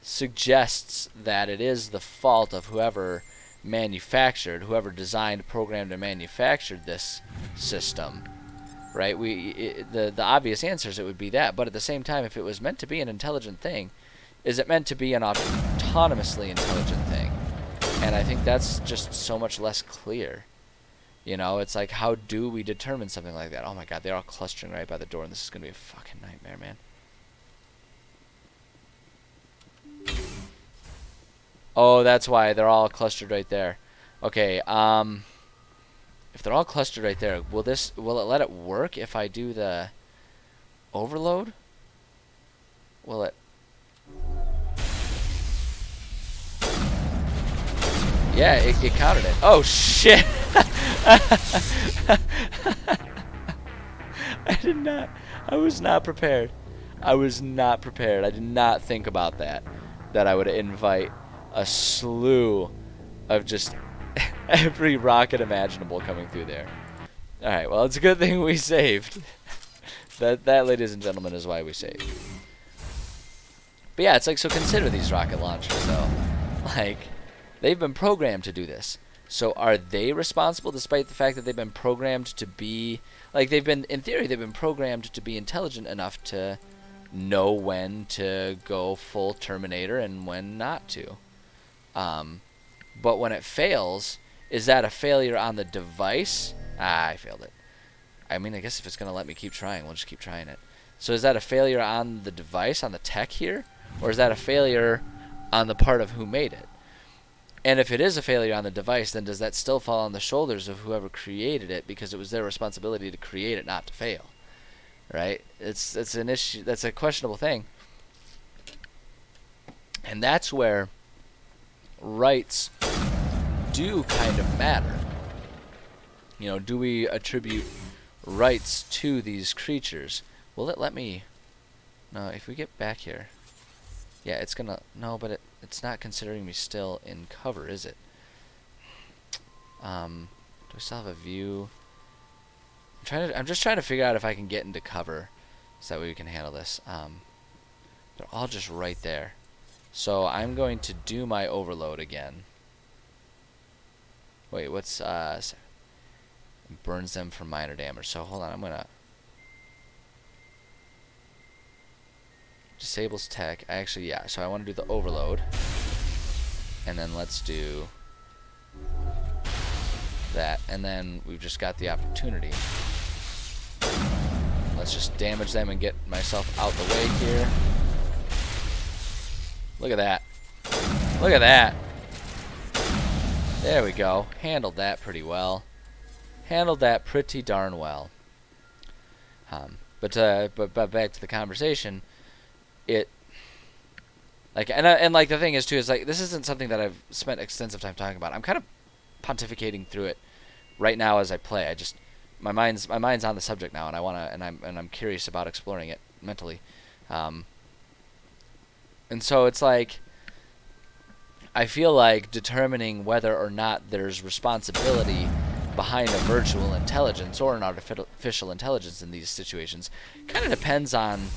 suggests that it is the fault of whoever designed, programmed, and manufactured this system, right? The obvious answer is it would be that, but at the same time, if it was meant to be an intelligent thing, is it meant to be an autonomously intelligent thing? And I think that's just so much less clear. You know, it's like, how do we determine something like that? Oh my god, they're all clustering right by the door, and this is going to be a fucking nightmare, man. Oh, that's why they're all clustered right there. Okay, if they're all clustered right there, will it let it work if I do the overload? Will it? Yeah, it counted it. Oh, shit! I was not prepared. I was not prepared. I did not think about that. That I would invite a slew of just every rocket imaginable coming through there. Alright, well, it's a good thing we saved. That, ladies and gentlemen, is why we saved. But yeah, it's like, so consider these rocket launchers, though. Like, they've been programmed to do this. So are they responsible despite the fact that they've been programmed to be... Like, they've been, in theory, they've been programmed to be intelligent enough to know when to go full Terminator and when not to. But when it fails, is that a failure on the device? Ah, I failed it. I mean, I guess if it's going to let me keep trying, we'll just keep trying it. So is that a failure on the device, on the tech here? Or is that a failure on the part of who made it? And if it is a failure on the device, then does that still fall on the shoulders of whoever created it, because it was their responsibility to create it, not to fail? Right? It's an issue. That's a questionable thing. And that's where rights do kind of matter. You know, do we attribute rights to these creatures? Will it let me... No, if we get back here... Yeah, it's gonna... No, but it's not considering me still in cover, is it? Do we still have a view? I'm just trying to figure out if I can get into cover, so that way we can handle this. They're all just right there. So I'm going to do my overload again. Wait, what's burns them for minor damage. So hold on, I'm gonna disables tech. Yeah, so I want to do the overload, and then let's do that, and then we've just got the opportunity. Let's just damage them and get myself out the way here. Look at that. Look at that. There we go. Handled that pretty well. Handled that pretty darn well. But back to the conversation. It like and like the thing is too is like this isn't something that I've spent extensive time talking about. I'm kind of pontificating through it right now as I play. I just my mind's on the subject now, and I'm curious about exploring it mentally. And so it's like I feel like determining whether or not there's responsibility behind a virtual intelligence or an artificial intelligence in these situations kind of depends on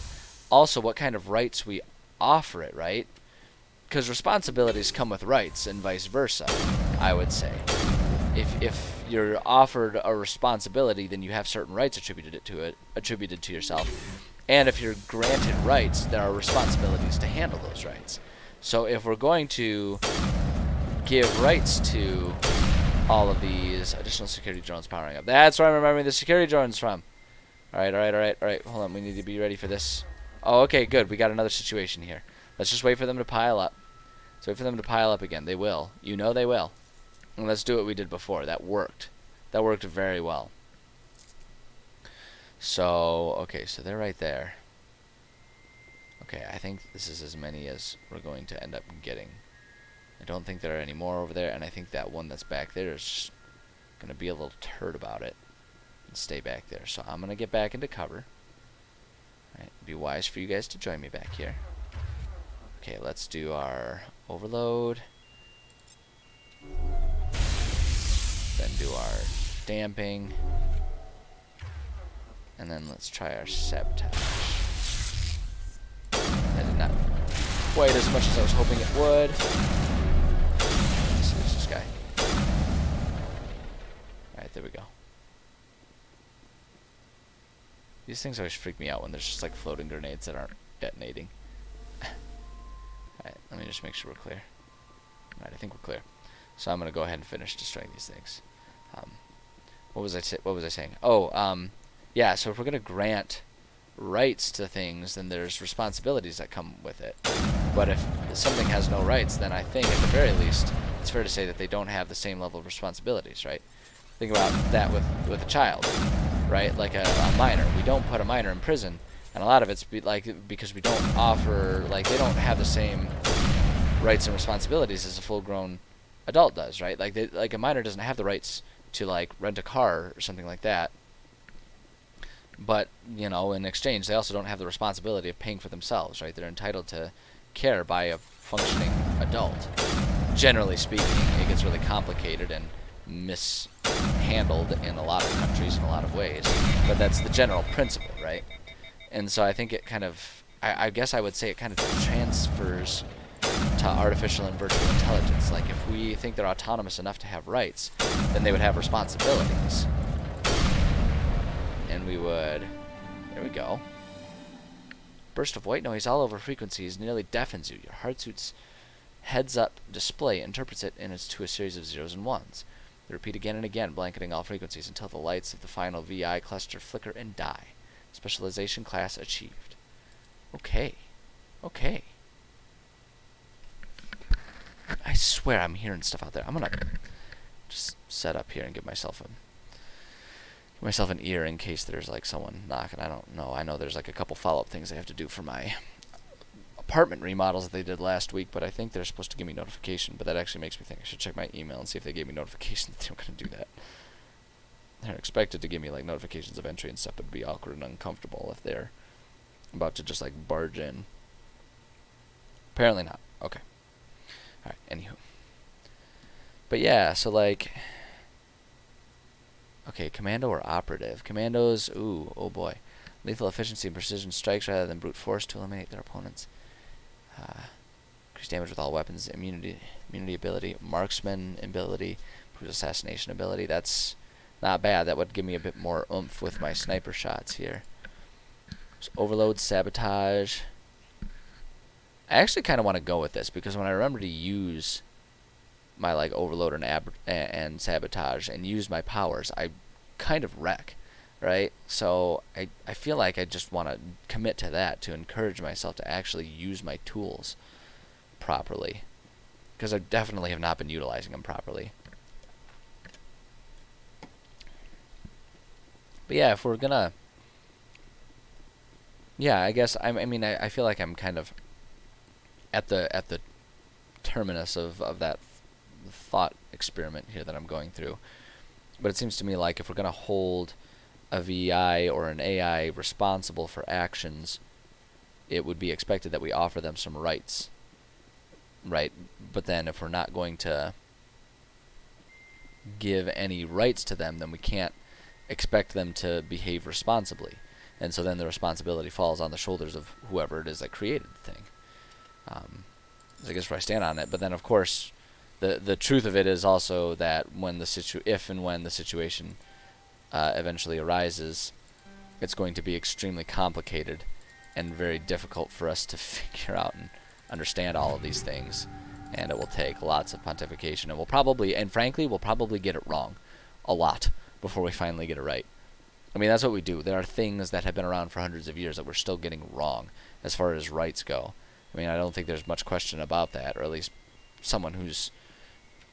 also what kind of rights we offer it, right? Because responsibilities come with rights and vice versa, I would say. If you're offered a responsibility, then you have certain rights attributed to yourself. And if you're granted rights, there are responsibilities to handle those rights. So if we're going to give rights to all of these additional security drones powering up, that's where I'm remembering the security drones from. Alright, hold on, we need to be ready for this. Oh, okay, good, we got another situation here. Let's just wait for them to pile up. Let's wait for them to pile up again. They will. You know they will. And let's do what we did before. That worked. That worked very well. So, okay, so they're right there. Okay, I think this is as many as we're going to end up getting. I don't think there are any more over there, and I think that one that's back there is just going to be a little turd about it and stay back there. So I'm going to get back into cover. Right, it'd be wise for you guys to join me back here. Okay, let's do our overload. Then do our damping. And then let's try our sabotage. That did not quite as much as I was hoping it would. Let's see, there's this guy. Alright, there we go. These things always freak me out when there's just like floating grenades that aren't detonating. Alright, let me just make sure we're clear. Alright, I think we're clear. So I'm going to go ahead and finish destroying these things. What was I saying? Oh, yeah, so if we're going to grant rights to things, then there's responsibilities that come with it. But if something has no rights, then I think at the very least it's fair to say that they don't have the same level of responsibilities, right? Think about that with a child, right? Like a minor. We don't put a minor in prison, and a lot of it's because we don't offer, like, they don't have the same rights and responsibilities as a full-grown adult does, right? Like a minor doesn't have the rights to like rent a car or something like that. But, you know, in exchange, they also don't have the responsibility of paying for themselves, right? They're entitled to care by a functioning adult. Generally speaking, it gets really complicated and mishandled in a lot of countries in a lot of ways. But that's the general principle, right? And so I think it kind of, I guess I would say it kind of transfers to artificial and virtual intelligence. Like, if we think they're autonomous enough to have rights, then they would have responsibilities. And we would, there we go. Burst of white noise all over frequencies nearly deafens you. Your heart suit's heads-up display interprets it to a series of zeros and ones. They repeat again and again, blanketing all frequencies until the lights of the final VI cluster flicker and die. Specialization class achieved. Okay. Okay. I swear I'm hearing stuff out there. I'm gonna just set up here and give myself an ear in case there's like someone knocking. I don't know. I know there's like a couple follow-up things I have to do for my apartment remodels that they did last week, but I think they're supposed to give me notification. But that actually makes me think I should check my email and see if they gave me notification that they were going to do that. They're expected to give me like notifications of entry and stuff, but it'd be awkward and uncomfortable if they're about to just like barge in. Apparently not. Okay. Alright, anywho. But yeah, so like, okay, commando or operative. Commandos, ooh, oh boy. Lethal efficiency and precision strikes rather than brute force to eliminate their opponents. Increase damage with all weapons. Immunity ability. Marksman ability. Brute assassination ability. That's not bad. That would give me a bit more oomph with my sniper shots here. So overload, sabotage. I actually kind of want to go with this because when I remember to use my like overload and sabotage and use my powers, I kind of wreck, right? So I feel like I just want to commit to that to encourage myself to actually use my tools properly, because I definitely have not been utilizing them properly. But yeah, if we're gonna, yeah, I guess I mean I feel like I'm kind of at the terminus of that thought experiment here that I'm going through. But it seems to me like if we're going to hold a VI or an AI responsible for actions, it would be expected that we offer them some rights, right? But then if we're not going to give any rights to them, then we can't expect them to behave responsibly. And so then the responsibility falls on the shoulders of whoever it is that created the thing. I guess where I stand on it. But then, of course, the truth of it is also that when if and when the situation eventually arises, it's going to be extremely complicated and very difficult for us to figure out and understand all of these things. And it will take lots of pontification. And we'll probably, and frankly, we'll probably get it wrong a lot before we finally get it right. I mean, that's what we do. There are things that have been around for hundreds of years that we're still getting wrong as far as rights go. I mean, I don't think there's much question about that, or at least someone who's,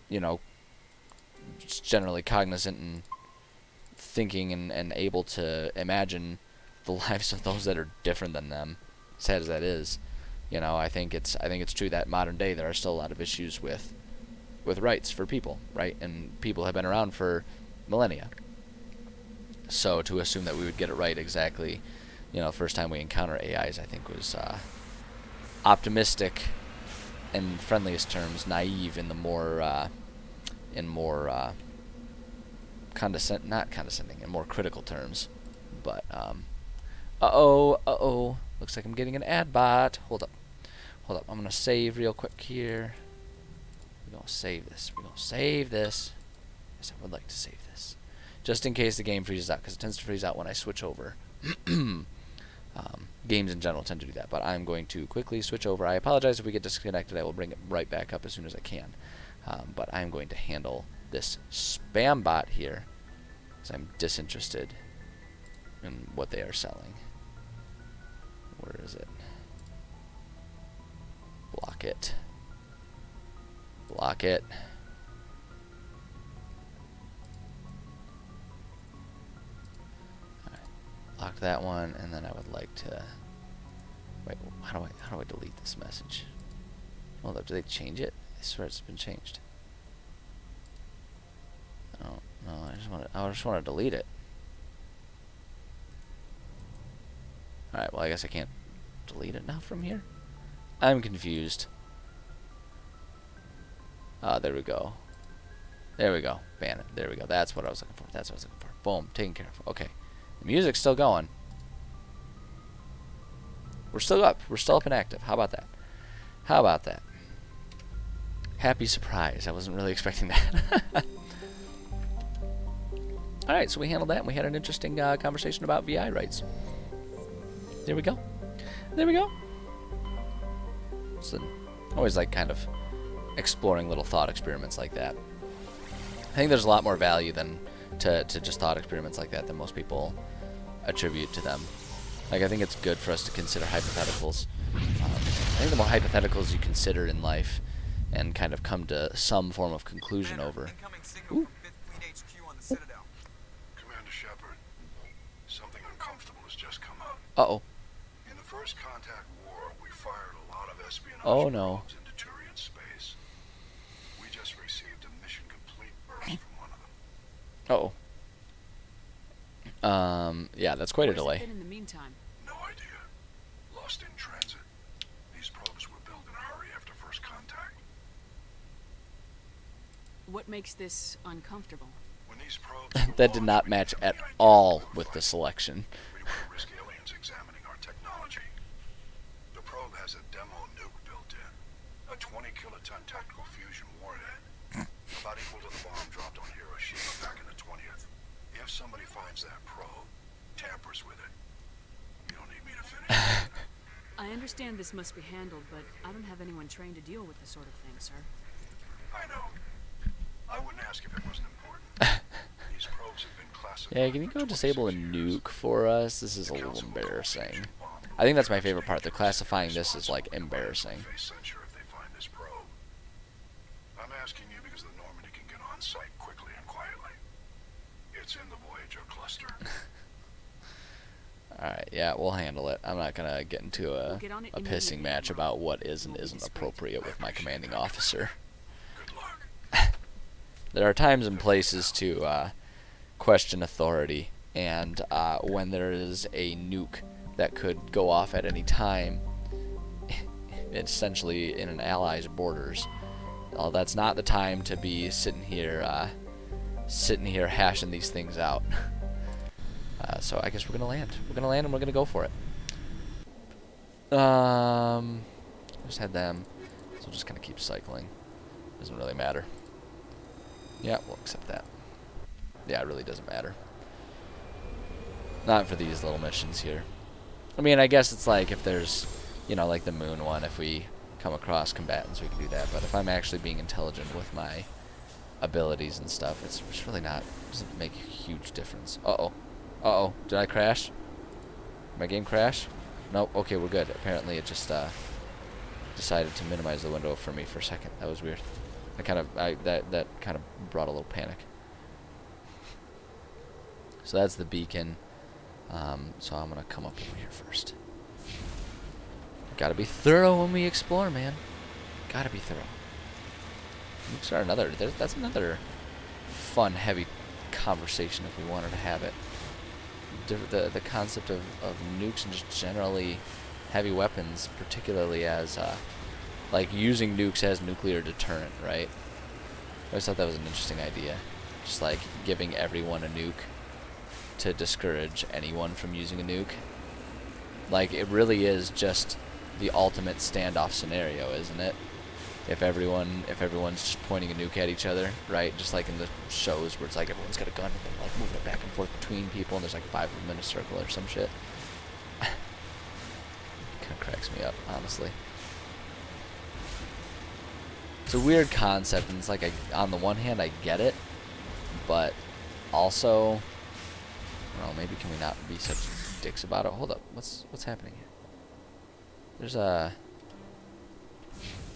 you know, generally cognizant and thinking and able to imagine the lives of those that are different than them, sad as that is. You know, I think it's true that modern day there are still a lot of issues with rights for people, right? And people have been around for millennia. So to assume that we would get it right exactly, you know, first time we encounter AIs, I think was optimistic, in friendliest terms, naive in the more not condescending, in more critical terms. But looks like I'm getting an ad bot. Hold up, I'm gonna save real quick here. We're gonna save this. Yes, I would like to save this, just in case the game freezes out, because it tends to freeze out when I switch over. Games in general tend to do that, but I'm going to quickly switch over. I apologize if we get disconnected. I will bring it right back up as soon as I can. But I'm going to handle this spam bot here, because I'm disinterested in what they are selling. Where is it? Block it. Block it. Lock that one, and then I would like to wait. How do I delete this message? Hold up, did they change it? I swear it's been changed. No, I just want to delete it. Alright, well I guess I can't delete it now from here. I'm confused. There we go. There we go. Ban it. There we go. That's what I was looking for. That's what I was looking for. Boom. Taken care of. Okay. The music's still going. We're still up. We're still up and active. How about that? How about that? Happy surprise. I wasn't really expecting that. Alright, so we handled that, and we had an interesting conversation about VI rights. There we go. There we go. So, always like kind of exploring little thought experiments like that. I think there's a lot more value than to just thought experiments like that than most people attribute to them. Like, I think it's good for us to consider hypotheticals. I think the more hypotheticals you consider in life and kind of come to some form of conclusion over. Ooh. Commander Shepard, something uncomfortable has just come up. Uh-oh. In the First Contact War, we fired a lot of espionage probes into Turian space. We just received a mission complete burst from one of them. Uh-oh. Yeah, that's quite a delay. Where's it been in the meantime? No idea. Lost in transit. These probes were built in a hurry after First Contact. What makes this uncomfortable? When these probes That did not match at all with the selection. We want to risk aliens examining our technology. The probe has a demo nuke built in. A 20-kiloton tactical fusion warhead. About equal to the bomb dropped on Hiroshima back in the 20th. If somebody finds that probe, tampers with it, you don't need me to finish. I understand this must be handled, but I don't have anyone trained to deal with this sort of thing, sir. I know. I wouldn't ask if it wasn't important. These probes have been classified. Yeah, can you go disable a nuke for us? This is a little embarrassing. I think that's my favorite part. The classifying this is like embarrassing. I'm asking you because the Normandy can get on site quickly and quietly. It's in the Voyager cluster. Alright, yeah, we'll handle it. I'm not gonna get into a pissing match about what is and isn't appropriate with my commanding officer. Good luck. There are times and places to question authority, and when there is a nuke that could go off at any time, essentially in an ally's borders, that's not the time to be sitting here hashing these things out. So I guess we're gonna land. We're gonna land and we're gonna go for it. Just had them, so we'll just kind of keep cycling. Doesn't really matter. Yeah, we'll accept that. Yeah, it really doesn't matter. Not for these little missions here. I mean, I guess it's like if there's, you know, like the moon one, if we come across combatants, we can do that. But if I'm actually being intelligent with my abilities and stuff, it's really not, doesn't make a huge difference. Uh-oh. Uh-oh. Did I crash? Did my game crash? Nope. Okay, we're good. Apparently it just decided to minimize the window for me for a second. That was weird. That kind of brought a little panic. So that's the beacon. So I'm gonna come up over here first. Gotta be thorough when we explore, man. Gotta be thorough. Nukes are another. That's another fun, heavy conversation if we wanted to have it. The concept of nukes and just generally heavy weapons, particularly as like using nukes as nuclear deterrent, right? I always thought that was an interesting idea. Just like giving everyone a nuke to discourage anyone from using a nuke. Like, it really is just the ultimate standoff scenario, isn't it? If everyone's just pointing a nuke at each other, right? Just like in the shows where it's like everyone's got a gun and they're like moving it back and forth between people and there's like 5 of them in a circle or some shit. Kind of cracks me up, honestly. It's a weird concept, and it's like, on the one hand, I get it, but also, I don't know, maybe can we not be such dicks about it? Hold up, what's happening here?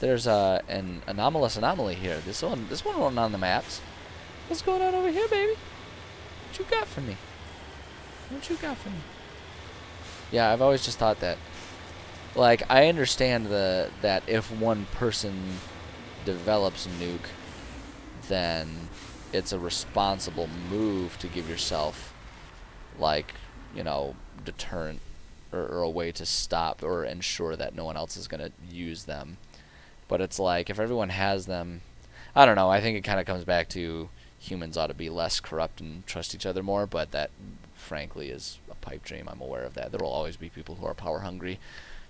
There's an anomalous anomaly here. This one wasn't on the maps. What's going on over here, baby? What you got for me? What you got for me? Yeah, I've always just thought that, like, I understand that if one person develops a nuke, then it's a responsible move to give yourself, like, you know, deterrent or a way to stop or ensure that no one else is going to use them. But it's like, if everyone has them, I don't know, I think it kind of comes back to humans ought to be less corrupt and trust each other more, but that, frankly, is a pipe dream. I'm aware of that. There will always be people who are power hungry,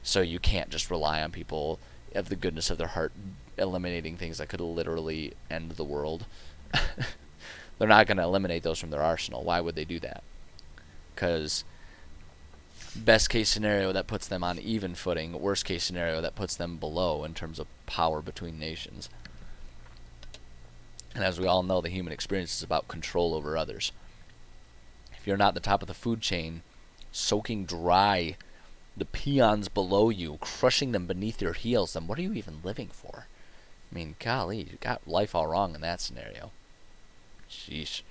so you can't just rely on people of the goodness of their heart eliminating things that could literally end the world. They're not going to eliminate those from their arsenal. Why would they do that? Because best case scenario, that puts them on even footing. Worst case scenario, that puts them below in terms of power between nations. And as we all know, the human experience is about control over others. If you're not the top of the food chain, soaking dry the peons below you, crushing them beneath your heels, then what are you even living for? I mean, golly, you got life all wrong in that scenario. Sheesh.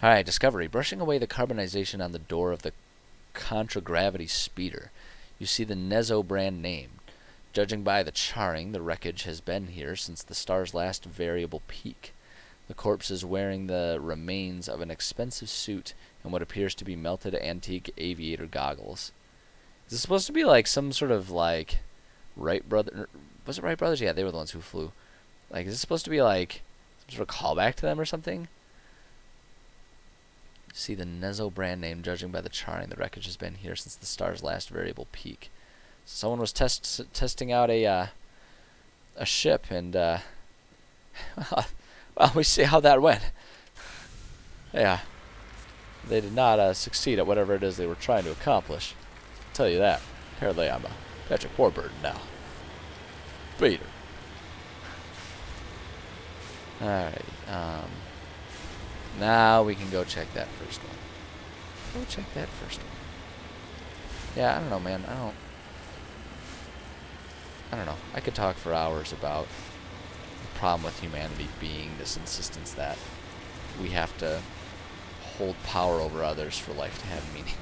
Alright, Discovery. Brushing away the carbonization on the door of the contragravity speeder, you see the Nezo brand name. Judging by the charring, the wreckage has been here since the star's last variable peak. The corpse is wearing the remains of an expensive suit and what appears to be melted antique aviator goggles. Is this supposed to be like some sort of like Wright brother? Was it Wright brothers? Yeah, they were the ones who flew. Like, is this supposed to be like some sort of callback to them or something? See the Nezo brand name. Judging by the charring, the wreckage has been here since the star's last variable peak. Someone was testing out a ship, and well, we see how that went. Yeah, they did not succeed at whatever it is they were trying to accomplish. I'll tell you that. Apparently, I'm a Patrick Warburton now. Peter. Alright. Now we can go check that first one. Go check that first one. Yeah, I don't know, man. I don't know. I could talk for hours about the problem with humanity being this insistence that we have to hold power over others for life to have meaning.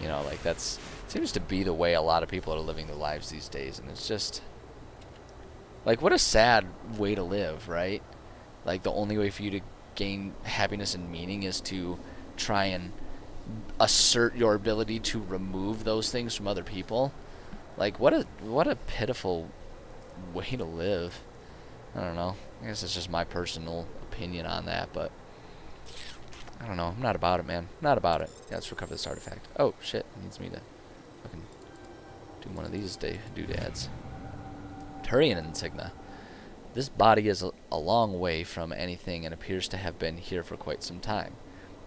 You know, like that's seems to be the way a lot of people are living their lives these days, and it's just like, what a sad way to live, right? Like, the only way for you to gain happiness and meaning is to try and assert your ability to remove those things from other people. Like, what a pitiful way to live. I don't know. I guess it's just my personal opinion on that, but I don't know. I'm not about it, man. Not about it. Yeah, let's recover this artifact. Oh, shit. It needs me to fucking do one of these doodads. Turian insignia. This body is a long way from anything and appears to have been here for quite some time.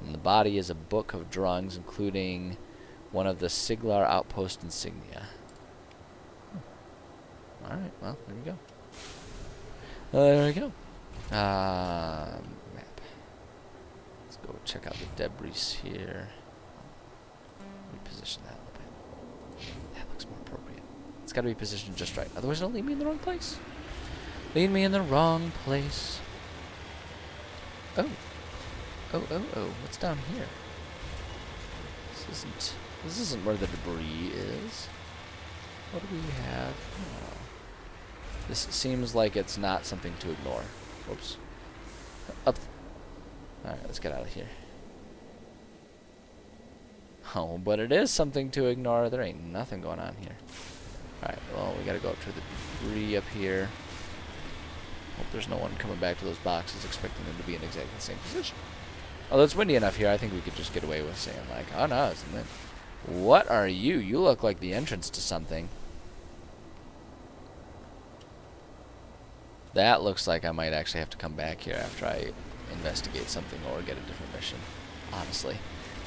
And the body is a book of drawings, including one of the Siglar outpost insignia. Alright, well, there we go. There we go. Map. Let's go check out the debris here. Reposition that a little bit. That looks more appropriate. It's got to be positioned just right. Otherwise, it'll lead me in the wrong place. Lead me in the wrong place. Oh. Oh. What's down here? This isn't where the debris is. What do we have? Oh. This seems like it's not something to ignore. Whoops. Up. Alright, let's get out of here. Oh, but it is something to ignore. There ain't nothing going on here. Alright, well, we gotta go up to the debris up here. Hope there's no one coming back to those boxes expecting them to be in exactly the same position. Although it's windy enough here, I think we could just get away with saying, like, oh no, it's wind. What are you? You look like the entrance to something. That looks like I might actually have to come back here after I investigate something or get a different mission. Honestly.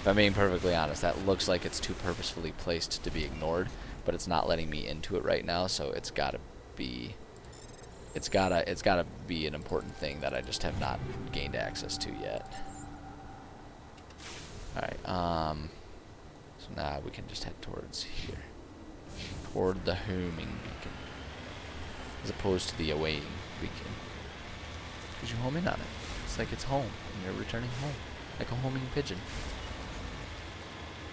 If I'm being perfectly honest, that looks like it's too purposefully placed to be ignored, but it's not letting me into it right now, so it's gotta be... It's gotta be an important thing that I just have not gained access to yet. Alright, so now we can just head towards here. Toward the homing beacon. As opposed to the awaiting beacon. Because you home in on it. It's like it's home, and you're returning home. Like a homing pigeon.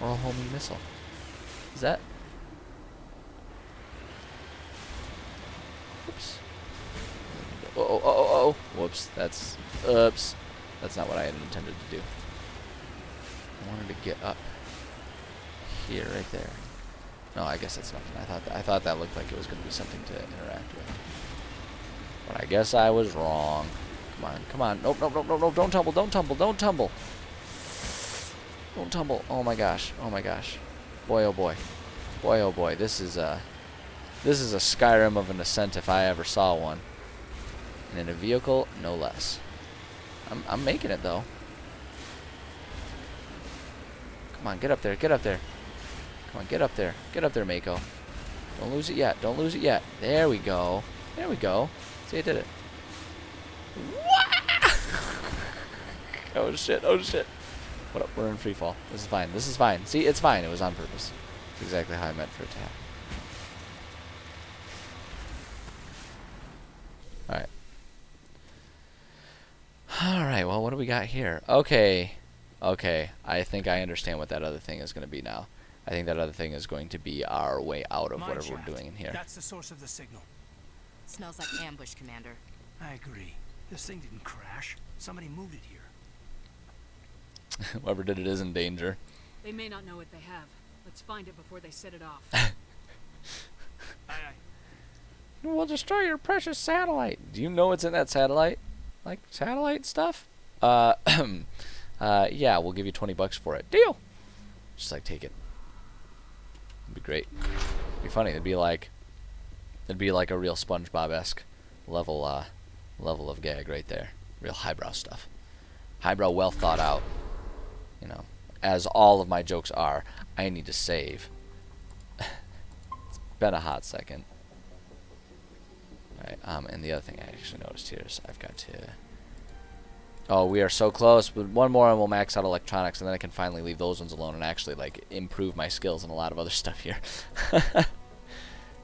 Or a homing missile. Is that... Oops. Oh. Whoops, that's... Oops. That's not what I had intended to do. I wanted to get up here, right there. No, I guess that's nothing. I thought that looked like it was going to be something to interact with. But I guess I was wrong. Come on, come on. Nope, nope, nope, nope, nope. Don't tumble, don't tumble, don't tumble. Don't tumble. Oh my gosh. Oh my gosh. Boy, oh boy. Boy, oh boy. This is a Skyrim of an ascent if I ever saw one. And in a vehicle, no less. I'm making it though. Come on, get up there, get up there. Come on, get up there. Get up there, Mako. Don't lose it yet. Don't lose it yet. There we go. There we go. See, I did it. Oh shit, oh shit. What up? We're in free fall. This is fine. This is fine. See, it's fine. It was on purpose. It's exactly how I meant for it to happen. Alright. Alright, well, what do we got here? Okay. Okay. I think I understand what that other thing is going to be now. I think that other thing is going to be our way out of whatever we're doing in here. That's the source of the signal. Smells like ambush, Commander. I agree. This thing didn't crash. Somebody moved it here. Whoever did it is in danger. They may not know what they have. Let's find it before they set it off. Aye, aye. We'll destroy your precious satellite. Do you know what's in that satellite? Like satellite stuff? Yeah, we'll give you $20 for it. Deal. Just like take it. It'd be great. It'd be funny. It'd be like a real SpongeBob-esque level of gag right there. Real highbrow stuff. Highbrow, well thought out. You know, as all of my jokes are. I need to save. It's been a hot second. Alright, and the other thing I actually noticed here is I've got to... Oh, we are so close, but one more and we'll max out electronics, and then I can finally leave those ones alone and actually, like, improve my skills and a lot of other stuff here.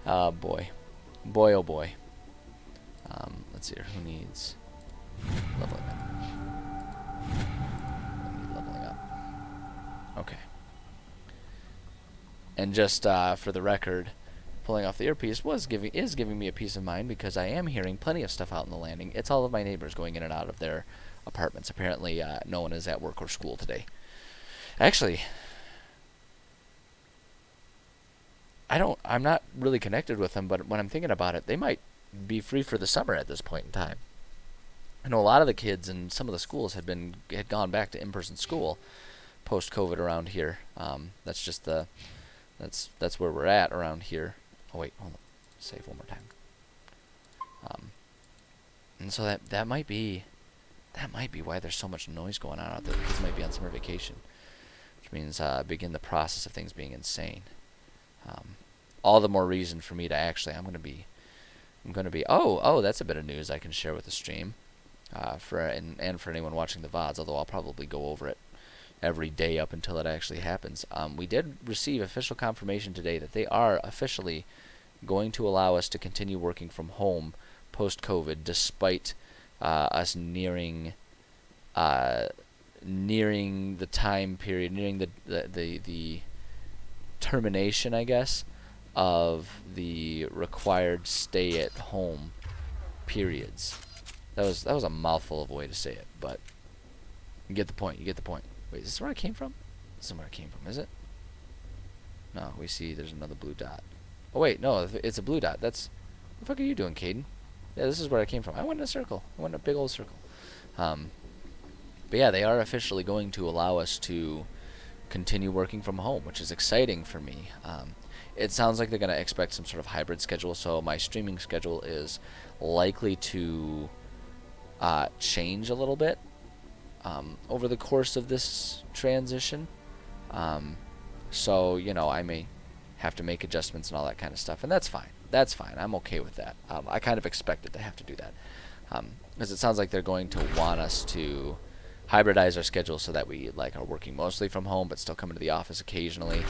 Oh, boy. Boy, oh, boy. Let's see here. Who needs leveling up? I need leveling up. Okay. And just for the record, pulling off the earpiece is giving me a peace of mind because I am hearing plenty of stuff out in the landing. It's all of my neighbors going in and out of their apartments. Apparently, no one is at work or school today. Actually, I'm not really connected with them, but when I'm thinking about it, they might be free for the summer at this point in time. I know a lot of the kids in some of the schools had gone back to in-person school post-COVID around here. That's just that's where we're at around here. Oh wait, hold on. Save one more time. And so that might be why there's so much noise going on out there. The kids might be on summer vacation, which means begin the process of things being insane. All the more reason for me to actually I'm gonna be oh that's a bit of news I can share with the stream for anyone watching the VODs, although I'll probably go over it every day up until it actually happens. We did receive official confirmation today that they are officially going to allow us to continue working from home post-COVID, despite us nearing the time period, nearing the termination, I guess, of the required stay-at-home periods. That was a mouthful of a way to say it, but you get the point. You get the point. Wait, is this where I came from? This is where I came from, is it? No, we see there's another blue dot. Oh wait, no, it's a blue dot. What the fuck are you doing, Caden? Yeah, this is where I came from. I went in a circle. I went in a big old circle. But yeah, they are officially going to allow us to continue working from home, which is exciting for me. It sounds like they're going to expect some sort of hybrid schedule, so my streaming schedule is likely to change a little bit over the course of this transition. So, you know, I may have to make adjustments and all that kind of stuff, and that's fine. That's fine. I'm okay with that. I kind of expected to have to do that, because it sounds like they're going to want us to hybridize our schedule so that we are working mostly from home but still coming to the office occasionally,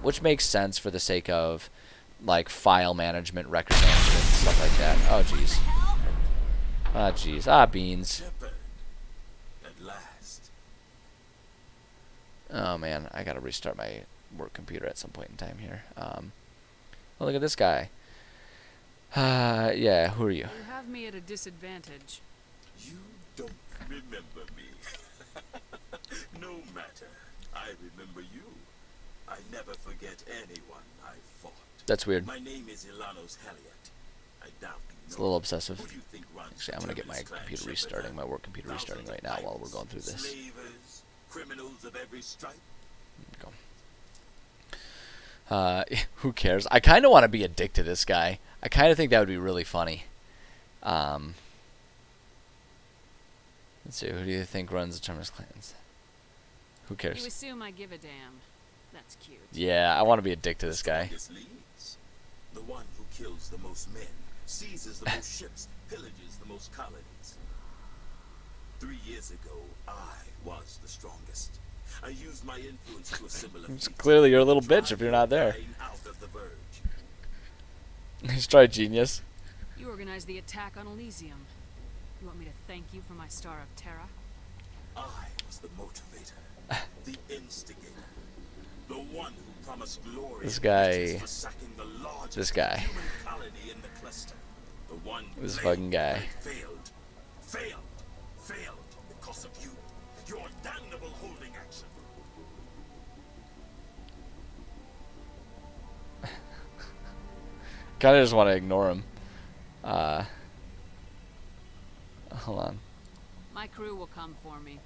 which makes sense for the sake of file management, record management, stuff like that. Oh jeez. Ah jeez. Ah beans. At last. Oh man, I gotta restart my work computer at some point in time here. Oh, look at this guy. Yeah, who are you? You have me at a disadvantage. You don't remember me. No matter. I remember you. I never forget anyone I fought. That's weird. My name is Ilanos Heliot. I doubt you It's a know. little obsessive. Who do you think runs Actually, I'm gonna get my Terminus Clan computer Shepherd, restarting, huh? my work computer restarting right now while we're going through this. Slavers, criminals of every stripe. Go. Who cares? I kind of want to be a dick to this guy. I kind of think that would be really funny. Let's see. Who do you think runs the Terminus Clans? Who You cares? assume I give a damn. That's cute. Yeah, I want to be a dick to this guy. Strongest leads. The one who kills the most men, seizes the most ships, pillages the most colonies. 3 years ago, I was the strongest. I used my influence to assimilate. It's clearly you're a little bitch if you're not there. Out of the verge. He's try genius. You organized the attack on Elysium. You want me to thank you for my Star of Terra? I was the motivator, the instigator, the one who promised glory. This and guy- riches for sacking the largest this guy. human colony in the cluster. The one who This claimed fucking guy. that it failed because of you. Your damnable holding action. Kind of just want to ignore him. Hold on. My crew will come for me.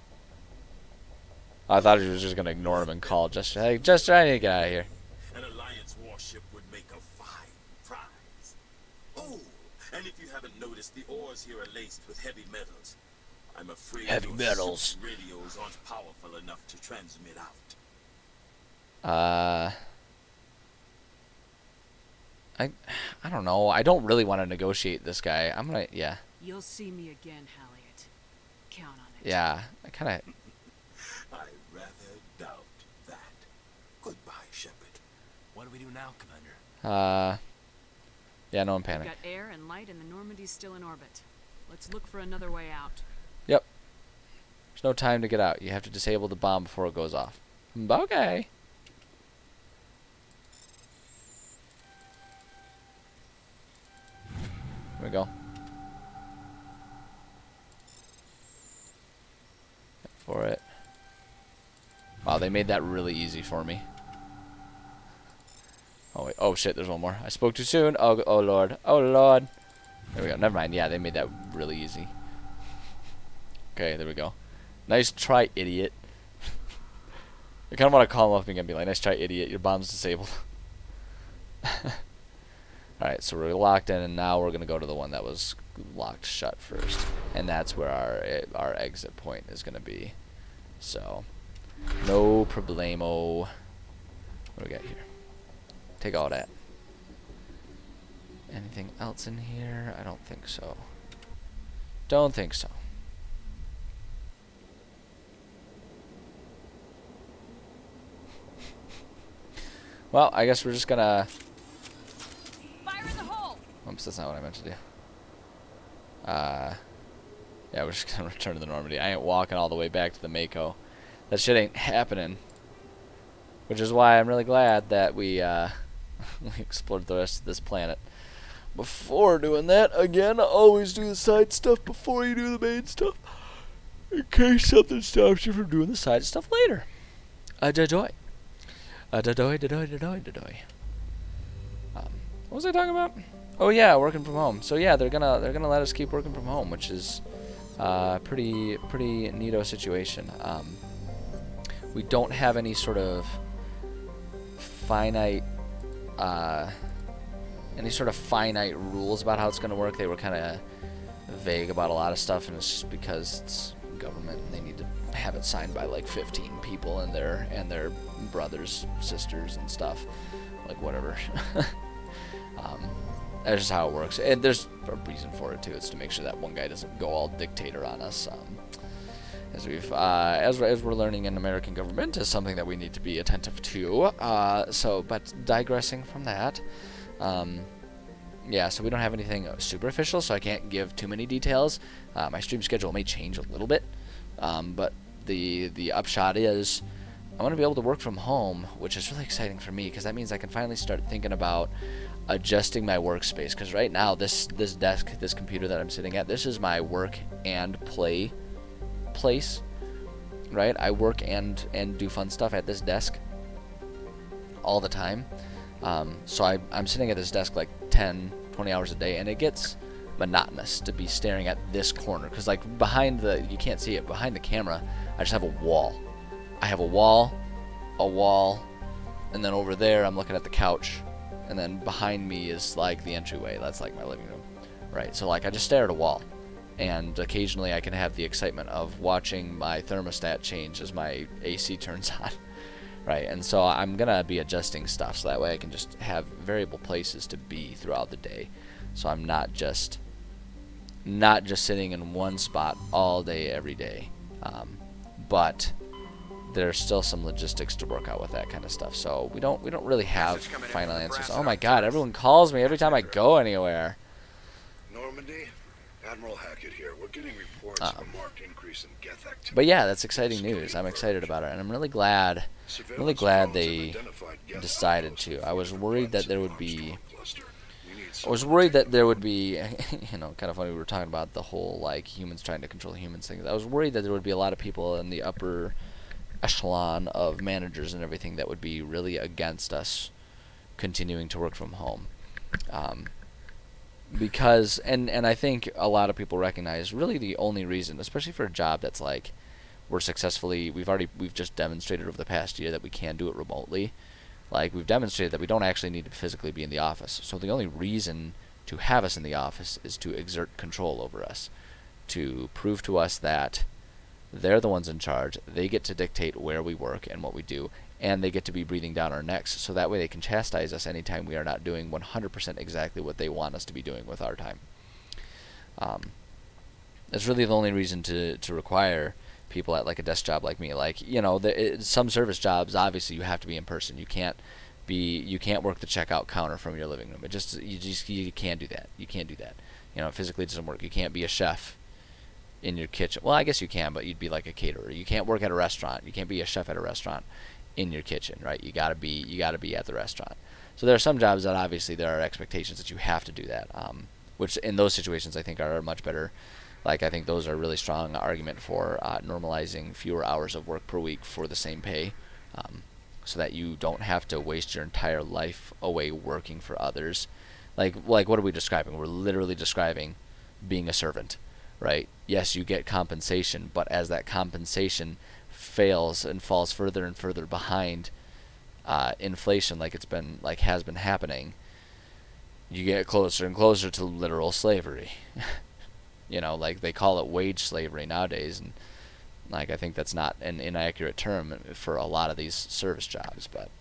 I thought he was just gonna ignore him and call Jester. Hey, Jester, I need to get out of here. An Alliance warship would make a fine prize. Oh, and if you haven't noticed, the ores here are laced with heavy metals. I'm afraid Heavy your metals. ship's radios aren't powerful enough to transmit out. I don't know. I don't really want to negotiate this guy. I'm gonna, yeah. You'll see me again, Halliot. Count on it. Yeah, I kind of, I rather doubt that. Goodbye, Shepard. What do we do now, Commander? yeah, no, I'm We've panic. got air and light, and the Normandy's still in orbit. Let's look for another way out. Yep. There's no time to get out. You have to disable the bomb before it goes off. Okay. Here we go. For it. Wow, they made that really easy for me. Oh wait, oh shit, there's one more. I spoke too soon. Oh, oh lord. Oh lord. There we go. Never mind. Yeah, they made that really easy. Okay, there we go. Nice try, idiot. I kind of want to call him up and be like, nice try, idiot. Your bomb's disabled. Alright, so we're locked in, and now we're going to go to the one that was locked shut first. And that's where our exit point is going to be. So, no problemo. What do we got here? Take all that. Anything else in here? I don't think so. Don't think so. Well, I guess we're just gonna... Fire in the hole! Oops, that's not what I meant to do. Yeah, we're just gonna return to the Normandy. I ain't walking all the way back to the Mako. That shit ain't happening. Which is why I'm really glad that we we explored the rest of this planet. Before doing that, again, always do the side stuff before you do the main stuff. In case something stops you from doing the side stuff later. Da-doy. Da-doy. What was I talking about? Oh yeah, working from home. So yeah, they're gonna let us keep working from home, which is pretty neato situation. We don't have any sort of finite rules about how it's gonna work. They were kind of vague about a lot of stuff, and it's just because it's government and they need to have it signed by like 15 people and their brothers, sisters, and stuff, like whatever. That's just how it works, and there's a reason for it too. It's to make sure that one guy doesn't go all dictator on us. As we're learning in American government is something that we need to be attentive to. But digressing from that, yeah. So we don't have anything super official, so I can't give too many details. My stream schedule may change a little bit, but the upshot is I want to be able to work from home, which is really exciting for me because that means I can finally start thinking about adjusting my workspace. Because right now, this desk, this computer that I'm sitting at, this is my work and play place. Right? I work and do fun stuff at this desk all the time. So I'm sitting at this desk like 10, 20 hours a day, and it gets monotonous to be staring at this corner because like behind you can't see it, behind the camera I just have a wall. I have a wall, and then over there I'm looking at the couch, and then behind me is like the entryway. That's like my living room, right? So like I just stare at a wall, and occasionally I can have the excitement of watching my thermostat change as my AC turns on, right? And so I'm gonna be adjusting stuff so that way I can just have variable places to be throughout the day, so I'm not just sitting in one spot all day every day. But there's still some logistics to work out with that kind of stuff. So we don't really have final answers. Oh my God! Everyone calls me every time I go anywhere. Normandy, Admiral Hackett here. We're getting reports of a marked increase in Geth activity. But yeah, that's exciting news. I'm excited about it, and I'm really glad they decided to. I was worried that there would be. You know, kind of funny. We were talking about the whole like humans trying to control humans thing. I was worried that there would be a lot of people in the upper echelon of managers and everything that would be really against us continuing to work from home, because and I think a lot of people recognize really the only reason, especially for a job that's like we've just demonstrated over the past year that we can do it remotely. Like we've demonstrated that we don't actually need to physically be in the office. So the only reason to have us in the office is to exert control over us, to prove to us that they're the ones in charge. They get to dictate where we work and what we do, and they get to be breathing down our necks. So that way they can chastise us anytime we are not doing 100% exactly what they want us to be doing with our time. That's really the only reason to require people at like a desk job like me. Like, you know, some service jobs, obviously you have to be in person. You can't work the checkout counter from your living room. You can't do that. You can't do that. You know, it physically doesn't work. You can't be a chef in your kitchen. Well, I guess you can, but you'd be like a caterer. You can't work at a restaurant. You can't be a chef at a restaurant in your kitchen, right? You gotta be at the restaurant. So there are some jobs that obviously there are expectations that you have to do that, which in those situations I think are much better. Like I think those are a really strong argument for normalizing fewer hours of work per week for the same pay, so that you don't have to waste your entire life away working for others. Like what are we describing? We're literally describing being a servant, right? Yes, you get compensation, but as that compensation fails and falls further and further behind inflation, has been happening, you get closer and closer to literal slavery. You know, like they call it wage slavery nowadays, and like I think that's not an inaccurate term for a lot of these service jobs. But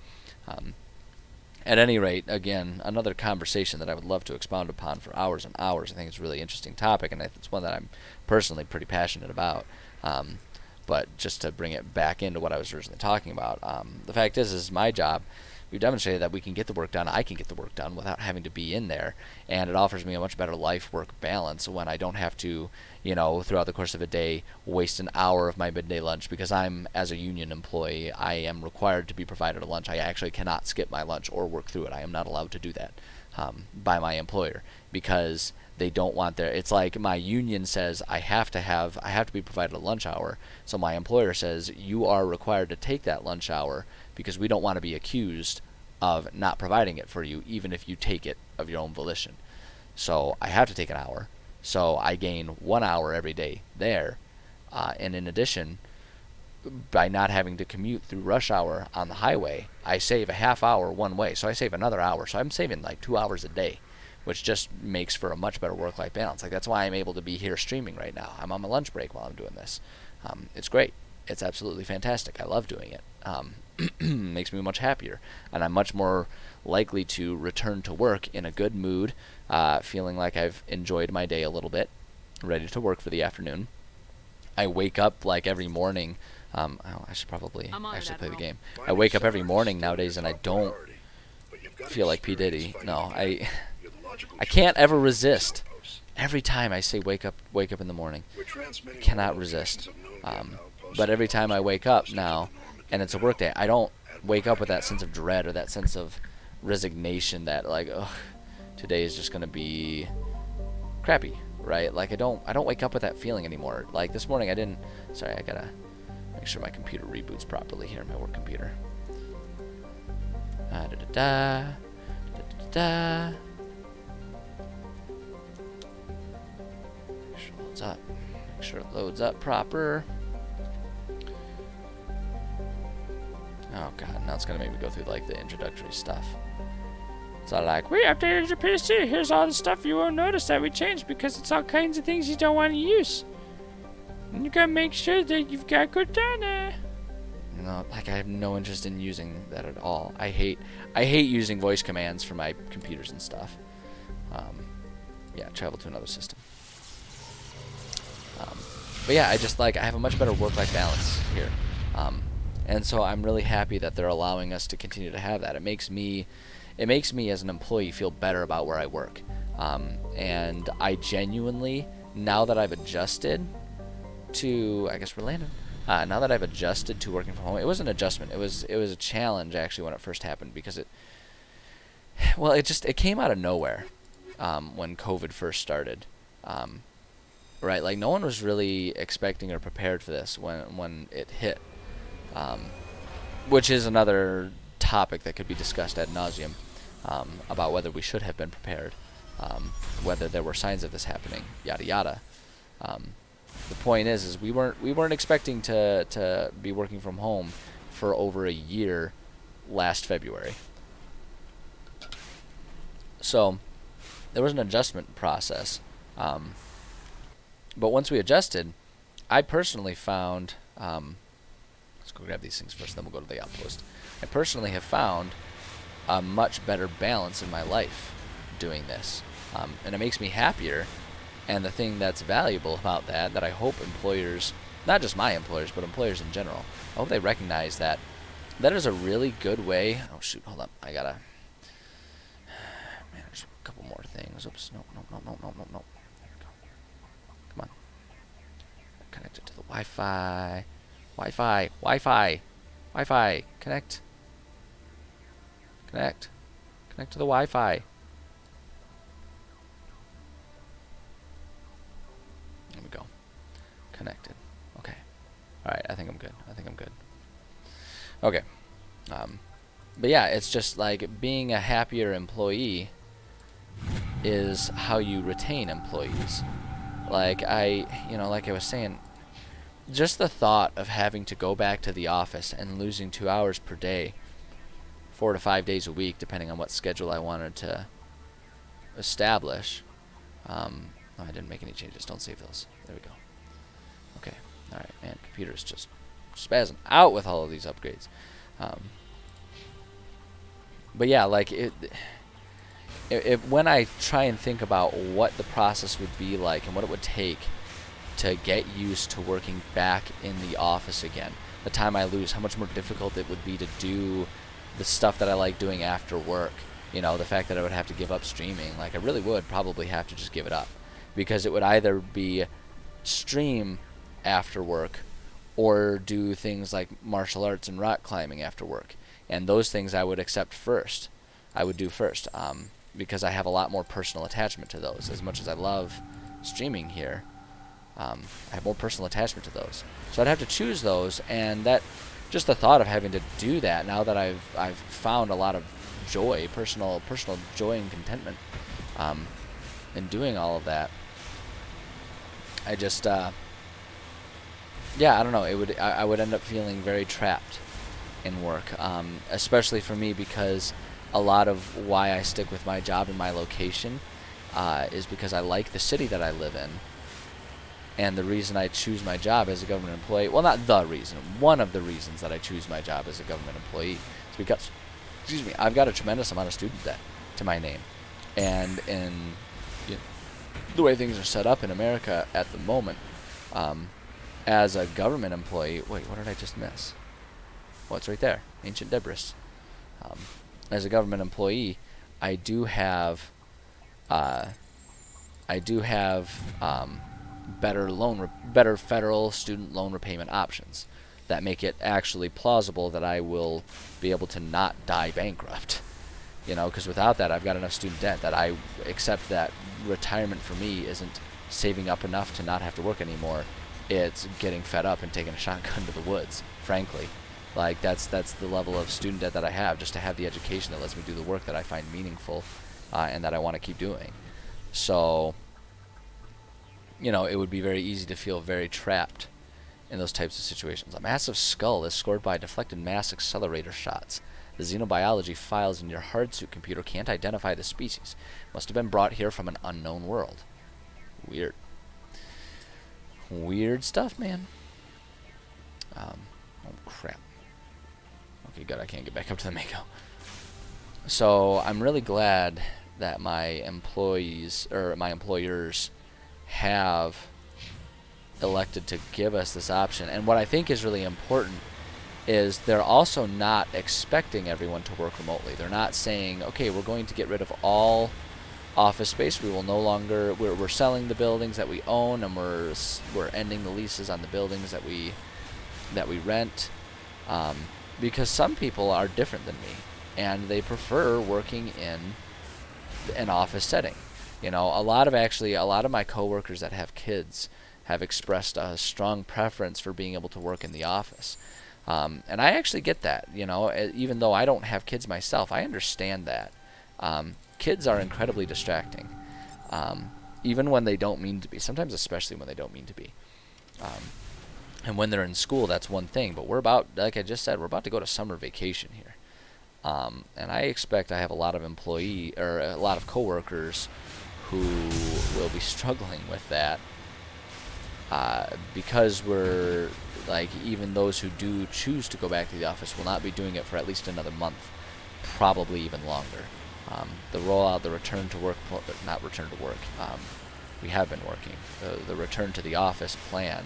at any rate, again, another conversation that I would love to expound upon for hours and hours. I think it's a really interesting topic, and it's one that I'm personally pretty passionate about. But just to bring it back into what I was originally talking about, the fact is my job. We've demonstrated that we can get the work done. I can get the work done without having to be in there, and it offers me a much better life-work balance when I don't have to, you know, throughout the course of a day, waste an hour of my midday lunch because as a union employee, I am required to be provided a lunch. I actually cannot skip my lunch or work through it. I am not allowed to do that by my employer because they don't want their. It's like my union says I have to be provided a lunch hour, so my employer says you are required to take that lunch hour, because we don't want to be accused of not providing it for you, even if you take it of your own volition. So I have to take an hour. So I gain 1 hour every day there. And in addition, by not having to commute through rush hour on the highway, I save a half hour one way. So I save another hour. So I'm saving like 2 hours a day, which just makes for a much better work-life balance. Like that's why I'm able to be here streaming right now. I'm on my lunch break while I'm doing this. It's great. It's absolutely fantastic. I love doing it. Makes me much happier, and I'm much more likely to return to work in a good mood, feeling like I've enjoyed my day a little bit, ready to work for the afternoon. I wake up like every morning. I should probably actually play the game. I wake up every morning nowadays, and I don't feel like P. Diddy. No, I can't ever resist. Every time I say wake up in the morning, I cannot resist. But every time I wake up now, and it's a work day, I don't wake up with that sense of dread or that sense of resignation that like, ugh, today is just gonna be crappy, right? Like I don't wake up with that feeling anymore. Like this morning I didn't. Sorry, I gotta make sure my computer reboots properly here, my work computer. Da da da da da. Make sure it loads up. Make sure it loads up proper. Oh god, now it's gonna make me go through like the introductory stuff. It's all like, we updated your PC. Here's all the stuff you won't notice that we changed because it's all kinds of things you don't want to use. And you gotta make sure that you've got Cortana. No, like I have no interest in using that at all. I hate using voice commands for my computers and stuff. Yeah, travel to another system. But yeah, I have a much better work-life balance here. And so I'm really happy that they're allowing us to continue to have that. It makes me as an employee feel better about where I work. And I genuinely, now that I've adjusted to, I guess we're landing. Now that I've adjusted to working from home, it was an adjustment. It was a challenge actually when it first happened because it came out of nowhere when COVID first started. Right, like no one was really expecting or prepared for this when it hit. Which is another topic that could be discussed ad nauseum about whether we should have been prepared, whether there were signs of this happening, yada yada. The point is we weren't expecting to be working from home for over a year last February. So there was an adjustment process, but once we adjusted, I personally found. Let's go grab these things first, then we'll go to the outpost. I personally have found a much better balance in my life doing this, and it makes me happier. And the thing that's valuable about that I hope employers, not just my employers, but employers in general, I hope they recognize that is a really good way. Oh shoot, hold up, I gotta manage a couple more things. Oops, no. There we go. Come on, connect it to the Wi-Fi. Wi-Fi, connect to the Wi-Fi. There we go. Connected. Okay. Alright, I think I'm good. Okay. But yeah, it's just like being a happier employee is how you retain employees. Like like I was saying, just the thought of having to go back to the office and losing 2 hours per day, 4 to 5 days a week, depending on what schedule I wanted to establish. I didn't make any changes. Don't save those. There we go. Okay. All right. Man, computer's just spazzing out with all of these upgrades. But yeah, like when I try and think about what the process would be like and what it would take to get used to working back in the office again, the time I lose, how much more difficult it would be to do the stuff that I like doing after work. You know, the fact that I would have to give up streaming, like I really would probably have to just give it up, because it would either be stream after work or do things like martial arts and rock climbing after work, and those things I would accept first. I would do first, because I have a lot more personal attachment to those. As much as I love streaming here, I have more personal attachment to those, so I'd have to choose those. And that, just the thought of having to do that, now that I've found a lot of joy, personal joy and contentment in doing all of that, I just I don't know, I would end up feeling very trapped in work, especially for me, because a lot of why I stick with my job and my location is because I like the city that I live in. And the reason I choose my job as a government employee, well, not the reason, one of the reasons that I choose my job as a government employee is because, I've got a tremendous amount of student debt to my name. And in the way things are set up in America at the moment, as a government employee, wait, what did I just miss? Well, it's right there, Ancient Debris. As a government employee, I do have better federal student loan repayment options. that make it actually plausible that I will be able to not die bankrupt. You know, because without that, I've got enough student debt that I accept that retirement for me isn't saving up enough to not have to work anymore. It's getting fed up and taking a shotgun to the woods, frankly. Like, that's the level of student debt that I have, just to have the education that lets me do the work that I find meaningful and that I want to keep doing. So, you know, it would be very easy to feel very trapped in those types of situations. A massive skull is scored by deflected mass accelerator shots. The xenobiology files in your hardsuit computer can't identify the species. Must have been brought here from an unknown world. Weird. Weird stuff, man. Oh, crap. Okay, good. I can't get back up to the Mako. So, I'm really glad that my employees, or my employers, have elected to give us this option. And what I think is really important is they're also not expecting everyone to work remotely. They're not saying, okay, we're going to get rid of all office space. We will no longer, we're selling the buildings that we own, and we're ending the leases on the buildings that we rent, because some people are different than me, and they prefer working in an office setting. You know, a lot of my coworkers that have kids have expressed a strong preference for being able to work in the office. And I actually get that, you know, even though I don't have kids myself, I understand that. Kids are incredibly distracting, even when they don't mean to be, sometimes especially when they don't mean to be. And when they're in school, that's one thing, but we're about, like I just said, we're about to go to summer vacation here. And I expect I have a lot of coworkers who will be struggling with that, because we're, like, even those who do choose to go back to the office will not be doing it for at least another month, probably even longer. The rollout, the return to work, not return to work, we have been working. The return to the office plan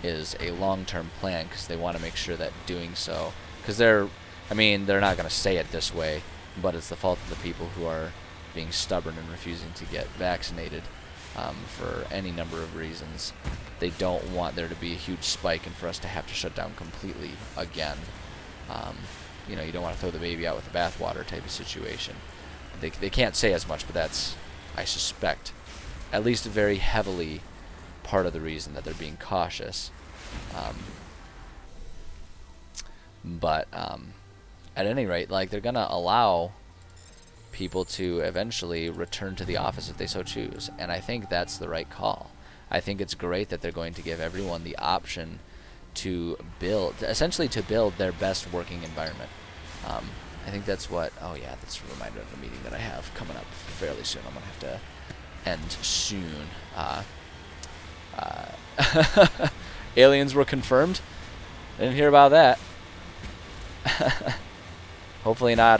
is a long-term plan, because they want to make sure that doing so, because they're not going to say it this way, but it's the fault of the people who are being stubborn and refusing to get vaccinated for any number of reasons. They don't want there to be a huge spike and for us to have to shut down completely again. You know, you don't want to throw the baby out with the bathwater type of situation. They can't say as much, but that's, I suspect, at least very heavily part of the reason that they're being cautious. But at any rate, like, they're going to allow people to eventually return to the office if they so choose, and I think that's the right call. I think it's great that they're going to give everyone the option to essentially build their best working environment. I think that's what, oh yeah, that's a reminder of a meeting that I have coming up fairly soon. I'm going to have to end soon. Aliens were confirmed. Didn't hear about that. Hopefully not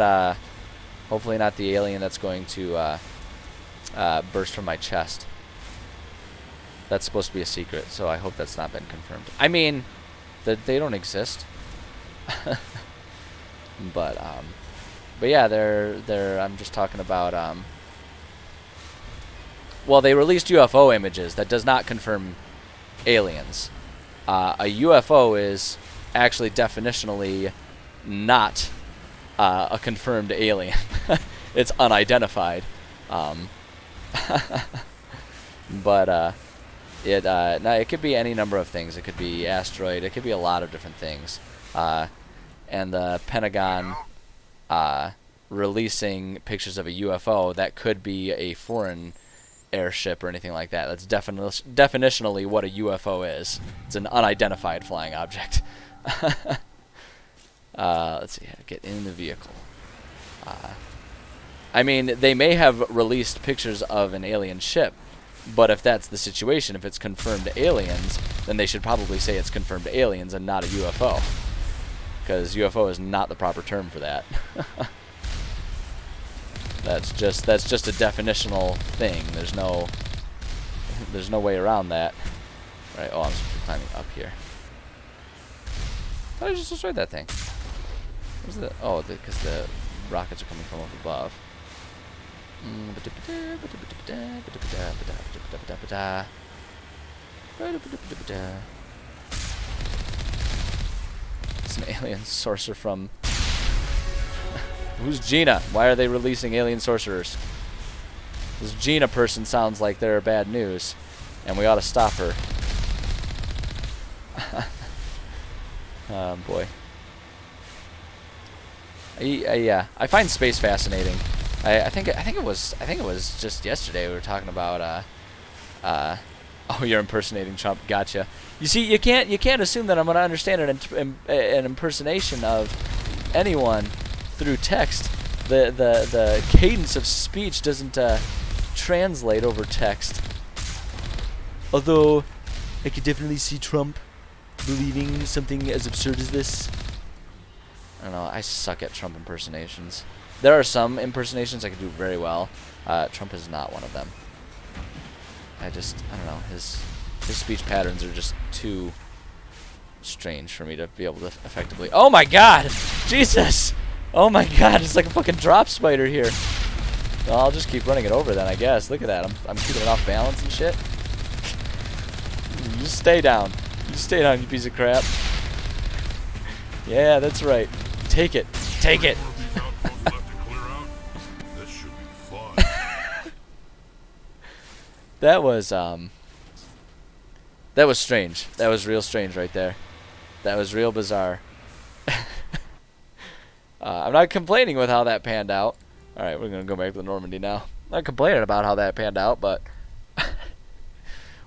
the alien that's going to burst from my chest. That's supposed to be a secret, so I hope that's not been confirmed. I mean, they don't exist. But yeah, I'm just talking about, well, they released UFO images. That does not confirm aliens. A UFO is actually definitionally not a confirmed alien. It's unidentified. But it could be any number of things. It could be asteroid. It could be a lot of different things. And the Pentagon releasing pictures of a UFO, that could be a foreign airship or anything like that. That's definitionally what a UFO is. It's an unidentified flying object. Let's see how to get in the vehicle. I mean, they may have released pictures of an alien ship, but if that's the situation, if it's confirmed aliens, then they should probably say it's confirmed aliens and not a UFO. Because UFO is not the proper term for that. That's just a definitional thing. There's no way around that. Right? Oh, I'm supposed to be climbing up here. I thought I just destroyed that thing. What was the? Oh, because the rockets are coming from up above. It's an alien sorcerer from... Who's Gina? Why are they releasing alien sorcerers? This Gina person sounds like they're bad news, and we ought to stop her. Oh boy. Yeah, I find space fascinating. I think it was just yesterday we were talking about oh, you're impersonating Trump. Gotcha. You see, you can't assume that I'm going to understand an impersonation of anyone through text. The cadence of speech doesn't translate over text. Although I could definitely see Trump believing something as absurd as this. I don't know. I suck at Trump impersonations. There are some impersonations I can do very well. Trump is not one of them. I don't know. His speech patterns are just too strange for me to be able to effectively... Oh my god! Jesus! Oh my god, it's like a fucking drop spider here. Well, I'll just keep running it over then, I guess. Look at that. I'm keeping it off balance and shit. You just stay down. You stay down, you piece of crap. Yeah, that's right. Take it. Take it. That was strange. That was real strange right there. That was real bizarre. I'm not complaining with how that panned out. Alright, we're gonna go back to the Normandy now. I'm not complaining about how that panned out, but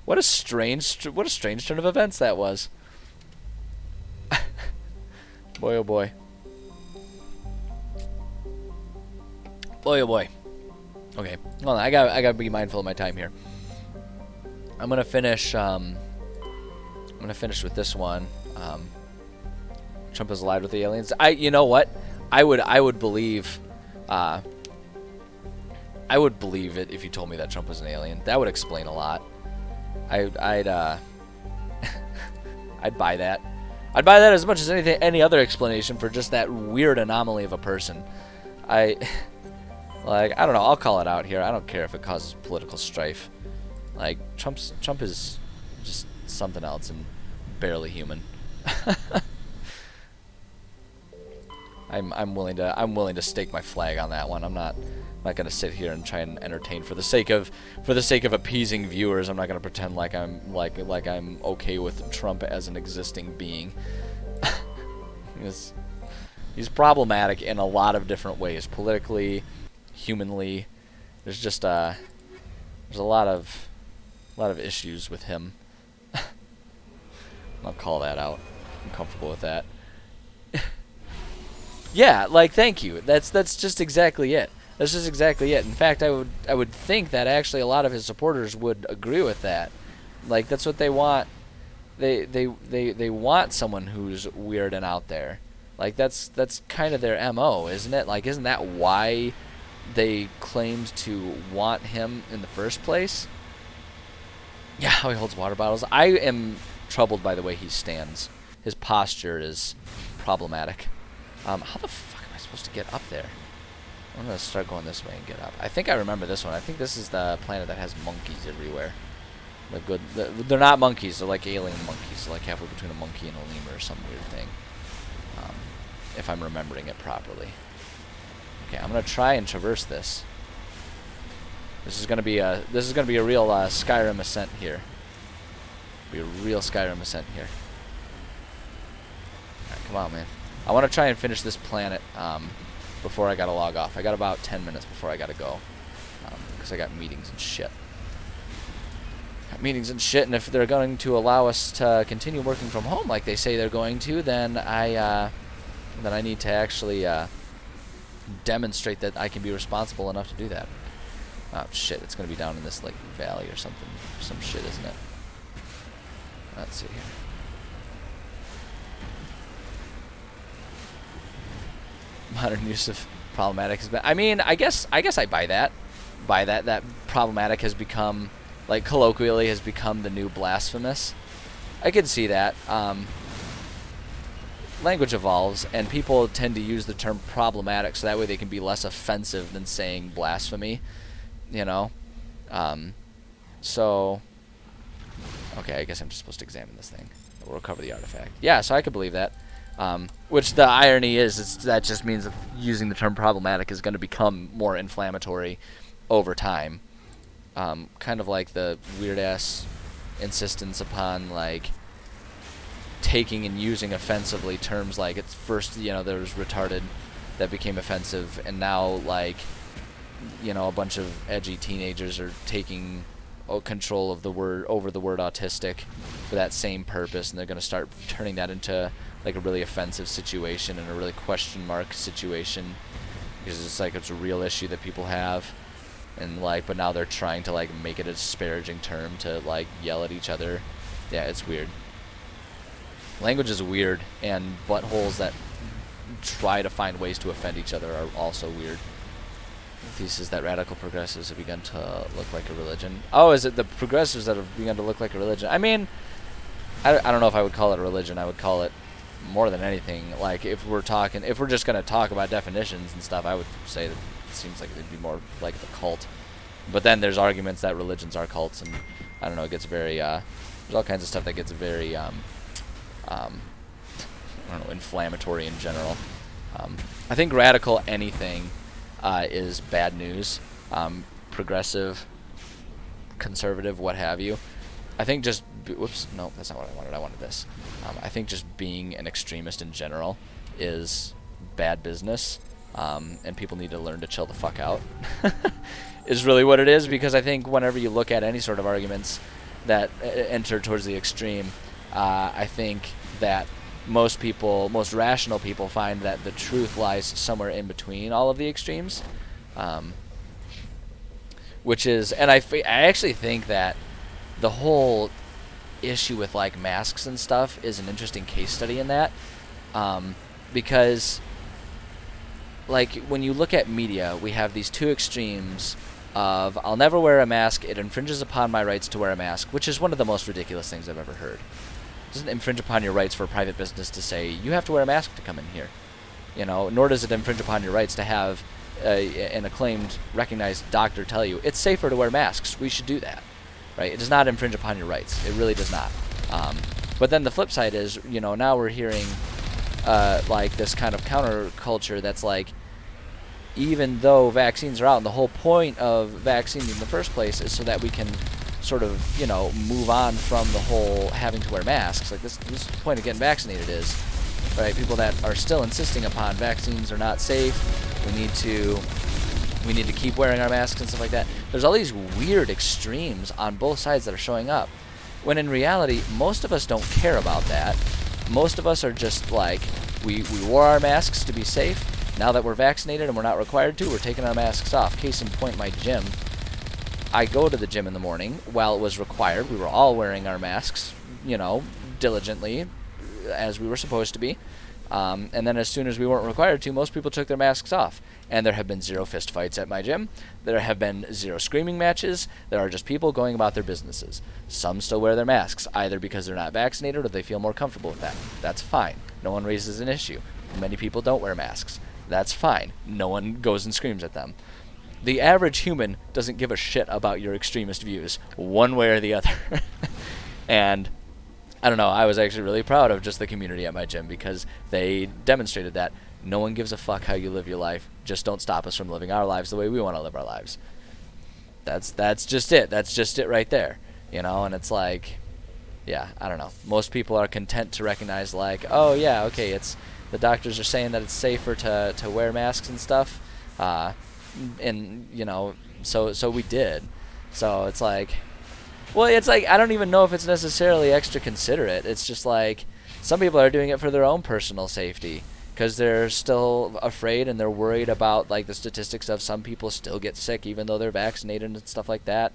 what a strange turn of events that was. Boy oh boy. Boy oh boy. Okay, hold on. I gotta be mindful of my time here. I'm gonna finish. I'm gonna finish with this one. Trump is allied with the aliens. You know what? I would believe. I would believe it if you told me that Trump was an alien. That would explain a lot. I'd buy that. I'd buy that as much as any other explanation for just that weird anomaly of a person. I don't know. I'll call it out here. I don't care if it causes political strife. Like Trump is just something else and barely human. I'm willing to stake my flag on that one. I'm not gonna sit here and try and entertain for the sake of appeasing viewers. I'm not gonna pretend like I'm okay with Trump as an existing being. He's problematic in a lot of different ways, politically, humanly. There's just there's a lot of issues with him. I'll call that out. I'm comfortable with that. Yeah, like, thank you. That's just exactly it. That's just exactly it. In fact, I would think that actually a lot of his supporters would agree with that. Like, that's what they want. They want someone who's weird and out there. Like, that's kind of their MO, isn't it? Like, isn't that why they claimed to want him in the first place? Yeah, how he holds water bottles. I am troubled by the way he stands. His posture is problematic. How the fuck am I supposed to get up there? I'm going to start going this way and get up. I think I remember this one. I think this is the planet that has monkeys everywhere. They're not monkeys. They're like alien monkeys. They're like halfway between a monkey and a lemur or some weird thing. If I'm remembering it properly. Okay, I'm going to try and traverse this. This is going to be a real Skyrim ascent here. Be a real Skyrim ascent here. Alright, come on, man. I want to try and finish this planet before I gotta log off. I got about 10 minutes before I gotta go. Because I got meetings and shit. And if they're going to allow us to continue working from home like they say they're going to, then I need to actually demonstrate that I can be responsible enough to do that. Oh shit, it's gonna be down in this like valley or something. Some shit, isn't it? Let's see here. Modern use of problematic has been... I mean, I guess I buy that. That problematic has become, like, colloquially has become the new blasphemous. I could see that. Language evolves, and people tend to use the term problematic so that way they can be less offensive than saying blasphemy. You know? So... Okay, I guess I'm just supposed to examine this thing. We'll recover the artifact. Yeah, so I could believe that. Which the irony is that just means that using the term problematic is going to become more inflammatory over time. Kind of like the weird-ass insistence upon, like, taking and using offensively terms like it's first, there was retarded that became offensive, and now, like, a bunch of edgy teenagers are taking control of the word over the word autistic for that same purpose, and they're going to start turning that into like a really offensive situation and a really question mark situation, because it's like it's a real issue that people have, and like, but now they're trying to like make it a disparaging term to like yell at each other. Yeah, it's weird. Language is weird, and buttholes that try to find ways to offend each other are also weird. Thesis that radical progressives have begun to look like a religion. Oh, is it the progressives that have begun to look like a religion? I mean, I don't know if I would call it a religion. I would call it, more than anything, like, if we're just going to talk about definitions and stuff, I would say that it seems like it'd be more like a cult. But then there's arguments that religions are cults, and I don't know, it gets very, there's all kinds of stuff that gets very, I don't know, inflammatory in general. I think radical anything is bad news. Progressive, conservative, what have you. I think just whoops, no, that's not what I wanted. I wanted this. I think just being an extremist in general is bad business, and people need to learn to chill the fuck out. Is really what it is, because I think whenever you look at any sort of arguments that enter towards the extreme, I think that most rational people find that the truth lies somewhere in between all of the extremes, which is, and I actually think that the whole issue with like masks and stuff is an interesting case study in that, because like when you look at media, we have these two extremes of I'll never wear a mask, it infringes upon my rights to wear a mask, which is one of the most ridiculous things I've ever heard. It doesn't infringe upon your rights for a private business to say you have to wear a mask to come in here, nor does it infringe upon your rights to have an acclaimed, recognized doctor tell you it's safer to wear masks, we should do that. Right? It does not infringe upon your rights. It really does not. But then the flip side is, now we're hearing like this kind of counterculture that's like, even though vaccines are out, and the whole point of vaccines in the first place is so that we can sort of, move on from the whole having to wear masks. Like this is the point of getting vaccinated is, right? People that are still insisting upon vaccines are not safe. We need to keep wearing our masks and stuff like that. There's all these weird extremes on both sides that are showing up, when in reality, most of us don't care about that. Most of us are just like, we wore our masks to be safe. Now that we're vaccinated and we're not required to, we're taking our masks off. Case in point, my gym. I go to the gym in the morning. While it was required, we were all wearing our masks, diligently, as we were supposed to be. And then as soon as we weren't required to, most people took their masks off. And there have been 0 fist fights at my gym. There have been 0 screaming matches. There are just people going about their businesses. Some still wear their masks, either because they're not vaccinated or they feel more comfortable with that. That's fine. No one raises an issue. Many people don't wear masks. That's fine. No one goes and screams at them. The average human doesn't give a shit about your extremist views, one way or the other. And I don't know, I was actually really proud of just the community at my gym, because they demonstrated that no one gives a fuck how you live your life. Just don't stop us from living our lives the way we want to live our lives. That's just it. That's just it right there. And it's like, yeah, I don't know. Most people are content to recognize like, oh yeah, okay, it's the doctors are saying that it's safer to wear masks and stuff. And so we did. So it's like, well, it's like, I don't even know if it's necessarily extra considerate. It's just like, some people are doing it for their own personal safety, because they're still afraid and they're worried about like the statistics of some people still get sick even though they're vaccinated and stuff like that.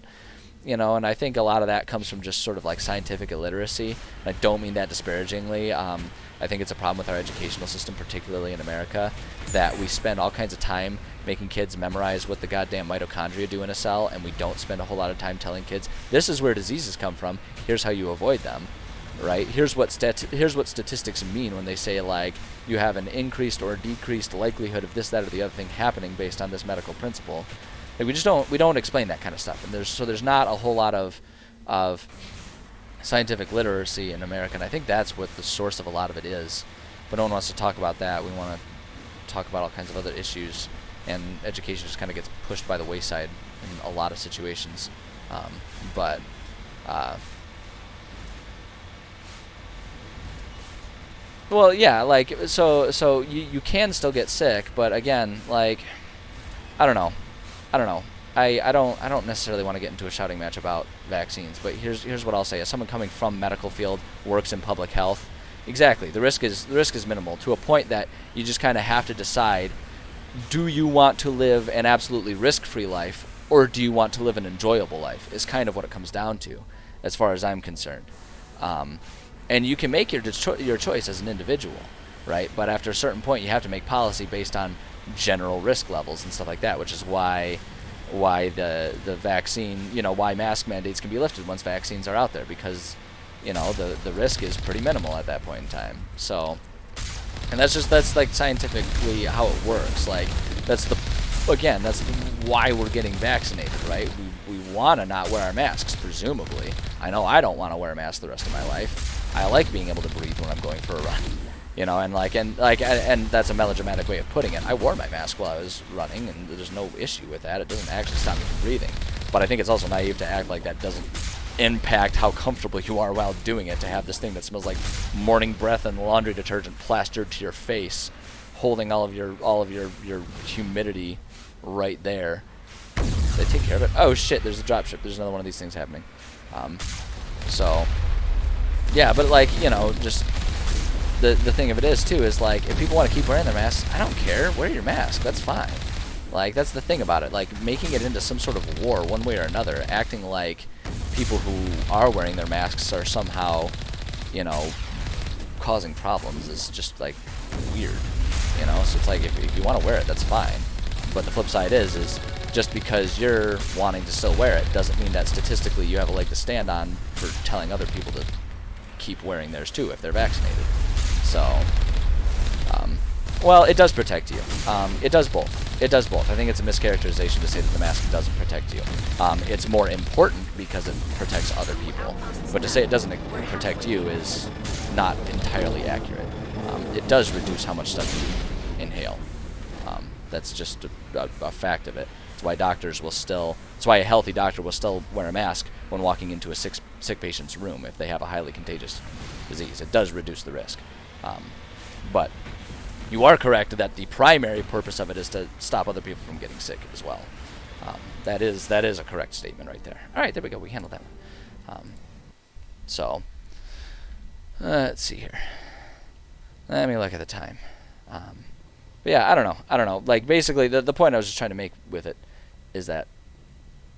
And I think a lot of that comes from just sort of like scientific illiteracy. And I don't mean that disparagingly. I think it's a problem with our educational system, particularly in America, that we spend all kinds of time making kids memorize what the goddamn mitochondria do in a cell, and we don't spend a whole lot of time telling kids, this is where diseases come from, here's how you avoid them, right? Here's what statistics mean when they say, like, you have an increased or decreased likelihood of this, that, or the other thing happening based on this medical principle. Like, we don't explain that kind of stuff, and there's not a whole lot of scientific literacy in America, and I think that's what the source of a lot of it is. but no one wants to talk about that. We want to talk about all kinds of other issues, and education just kind of gets pushed by the wayside in a lot of situations. Well, yeah, like, so you can still get sick, but again, like, I don't know. I don't necessarily want to get into a shouting match about vaccines, but here's what I'll say. As someone coming from medical field, works in public health, exactly, the risk is minimal to a point that you just kind of have to decide, do you want to live an absolutely risk-free life, or do you want to live an enjoyable life, is kind of what it comes down to, as far as I'm concerned. And you can make your choice as an individual, right? But after a certain point, you have to make policy based on general risk levels and stuff like that, which is why the vaccine, why mask mandates can be lifted once vaccines are out there, because, the risk is pretty minimal at that point in time. So, and that's like scientifically how it works. Like, that's why we're getting vaccinated, right? We want to not wear our masks, presumably. I know I don't want to wear a mask the rest of my life. I like being able to breathe when I'm going for a run, and that's a melodramatic way of putting it. I wore my mask while I was running, and there's no issue with that. It doesn't actually stop me from breathing. But I think it's also naive to act like that doesn't impact how comfortable you are while doing it, to have this thing that smells like morning breath and laundry detergent plastered to your face, holding all of your humidity right there. They take care of it. Oh shit, there's a dropship. There's another one of these things happening. So yeah, but like, just the thing of it is too, is like, if people want to keep wearing their masks, I don't care. Wear your mask. That's fine. Like, that's the thing about it. Like, making it into some sort of war one way or another, acting like people who are wearing their masks are somehow, causing problems, is just like weird. So it's like, if you want to wear it, that's fine. But the flip side is just because you're wanting to still wear it doesn't mean that statistically you have a leg to stand on for telling other people to keep wearing theirs too if they're vaccinated. So, well, it does protect you. It does both. I think it's a mischaracterization to say that the mask doesn't protect you. It's more important because it protects other people. But to say it doesn't protect you is not entirely accurate. It does reduce how much stuff you inhale. That's just a fact of it. That's why that's why a healthy doctor will still wear a mask when walking into a sick patient's room if they have a highly contagious disease. It does reduce the risk. But you are correct that the primary purpose of it is to stop other people from getting sick as well. That is a correct statement right there. All right, there we go. We handled that one. So, let's see here. Let me look at the time. But yeah, I don't know. Like, basically, the point I was just trying to make with it is that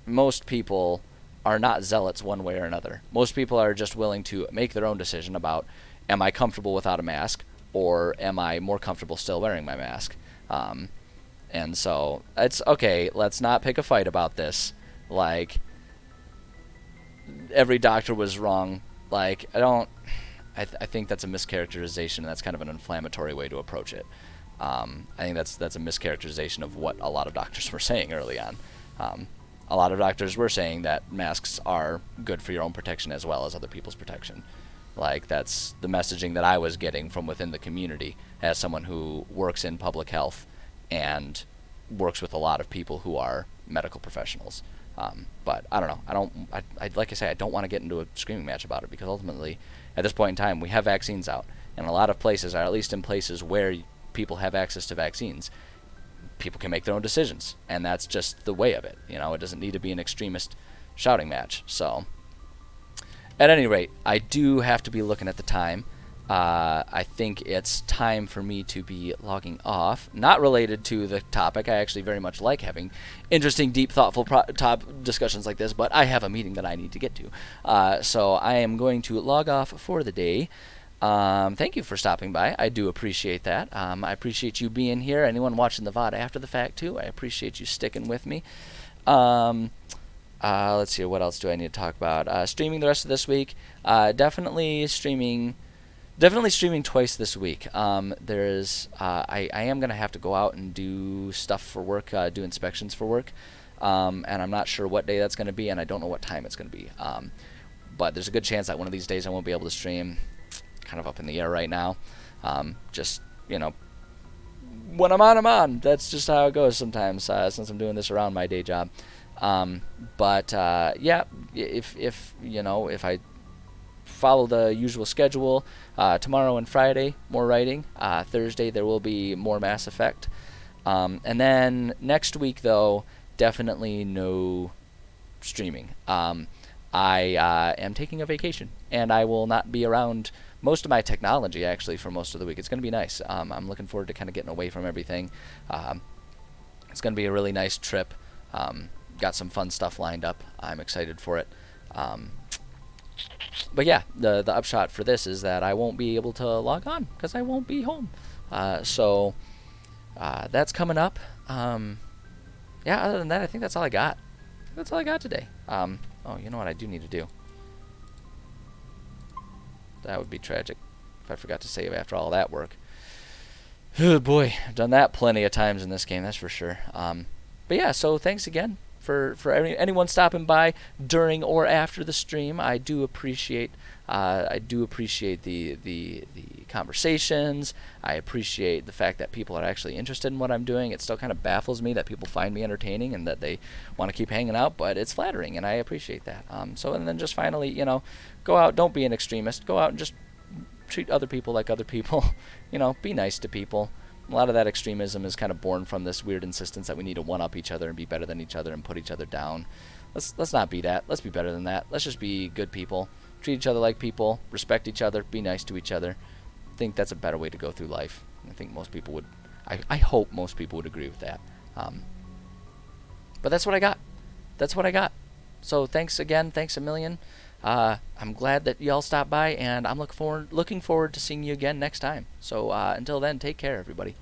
most people are not zealots one way or another. Most people are just willing to make their own decision about, am I comfortable without a mask, or am I more comfortable still wearing my mask? And so, it's okay, let's not pick a fight about this. Like, every doctor was wrong. Like, I think that's a mischaracterization, and that's kind of an inflammatory way to approach it. I think that's a mischaracterization of what a lot of doctors were saying early on. A lot of doctors were saying that masks are good for your own protection as well as other people's protection. Like, that's the messaging that I was getting from within the community as someone who works in public health and works with a lot of people who are medical professionals. But I don't know. Like I say, I don't want to get into a screaming match about it, because ultimately, at this point in time, we have vaccines out, and a lot of places, or at least in places where people have access to vaccines, people can make their own decisions, and that's just the way of it. It doesn't need to be an extremist shouting match. So, at any rate, I do have to be looking at the time. I think it's time for me to be logging off. Not related to the topic. I actually very much like having interesting, deep, thoughtful top discussions like this, but I have a meeting that I need to get to. So I am going to log off for the day. Thank you for stopping by. I do appreciate that. I appreciate you being here. Anyone watching the VOD after the fact, too, I appreciate you sticking with me. Let's see, what else do I need to talk about? Streaming the rest of this week. Definitely streaming twice this week. I am going to have to go out and do stuff for work, do inspections for work. And I'm not sure what day that's going to be, and I don't know what time it's going to be. But there's a good chance that one of these days I won't be able to stream. Kind of up in the air right now. Just, you know, when I'm on, I'm on. That's just how it goes sometimes, since I'm doing this around my day job. Yeah, if you know, if I follow the usual schedule, tomorrow and Friday, more writing. Thursday, there will be more Mass Effect. And then next week, though, definitely no streaming. I am taking a vacation, and I will not be around most of my technology, actually, for most of the week. It's going to be nice. I'm looking forward to kind of getting away from everything. It's going to be a really nice trip. Got some fun stuff lined up. I'm excited for it. But yeah, the upshot for this is that I won't be able to log on because I won't be home. So that's coming up. Yeah, other than that, I think that's all I got. That's all I got today. Oh, you know what I do need to do? That would be tragic if I forgot to save after all that work. Oh boy, I've done that plenty of times in this game, that's for sure. But yeah, so thanks again for anyone stopping by during or after the stream. I do appreciate the conversations. I appreciate the fact that people are actually interested in what I'm doing. It still kind of baffles me that people find me entertaining and that they want to keep hanging out, but it's flattering, and I appreciate that. So, and then just finally, you know, go out, don't be an extremist. Go out and just treat other people like other people. You know, be nice to people. A lot of that extremism is kind of born from this weird insistence that we need to one-up each other and be better than each other and put each other down. Let's not be that. Let's be better than that. Let's just be good people. Treat each other like people. Respect each other. Be nice to each other. I think that's a better way to go through life. I think most people would. I hope most people would agree with that. But that's what I got. That's what I got. So thanks again. Thanks a million. I'm glad that y'all stopped by, and I'm looking forward to seeing you again next time. So until then, take care, everybody.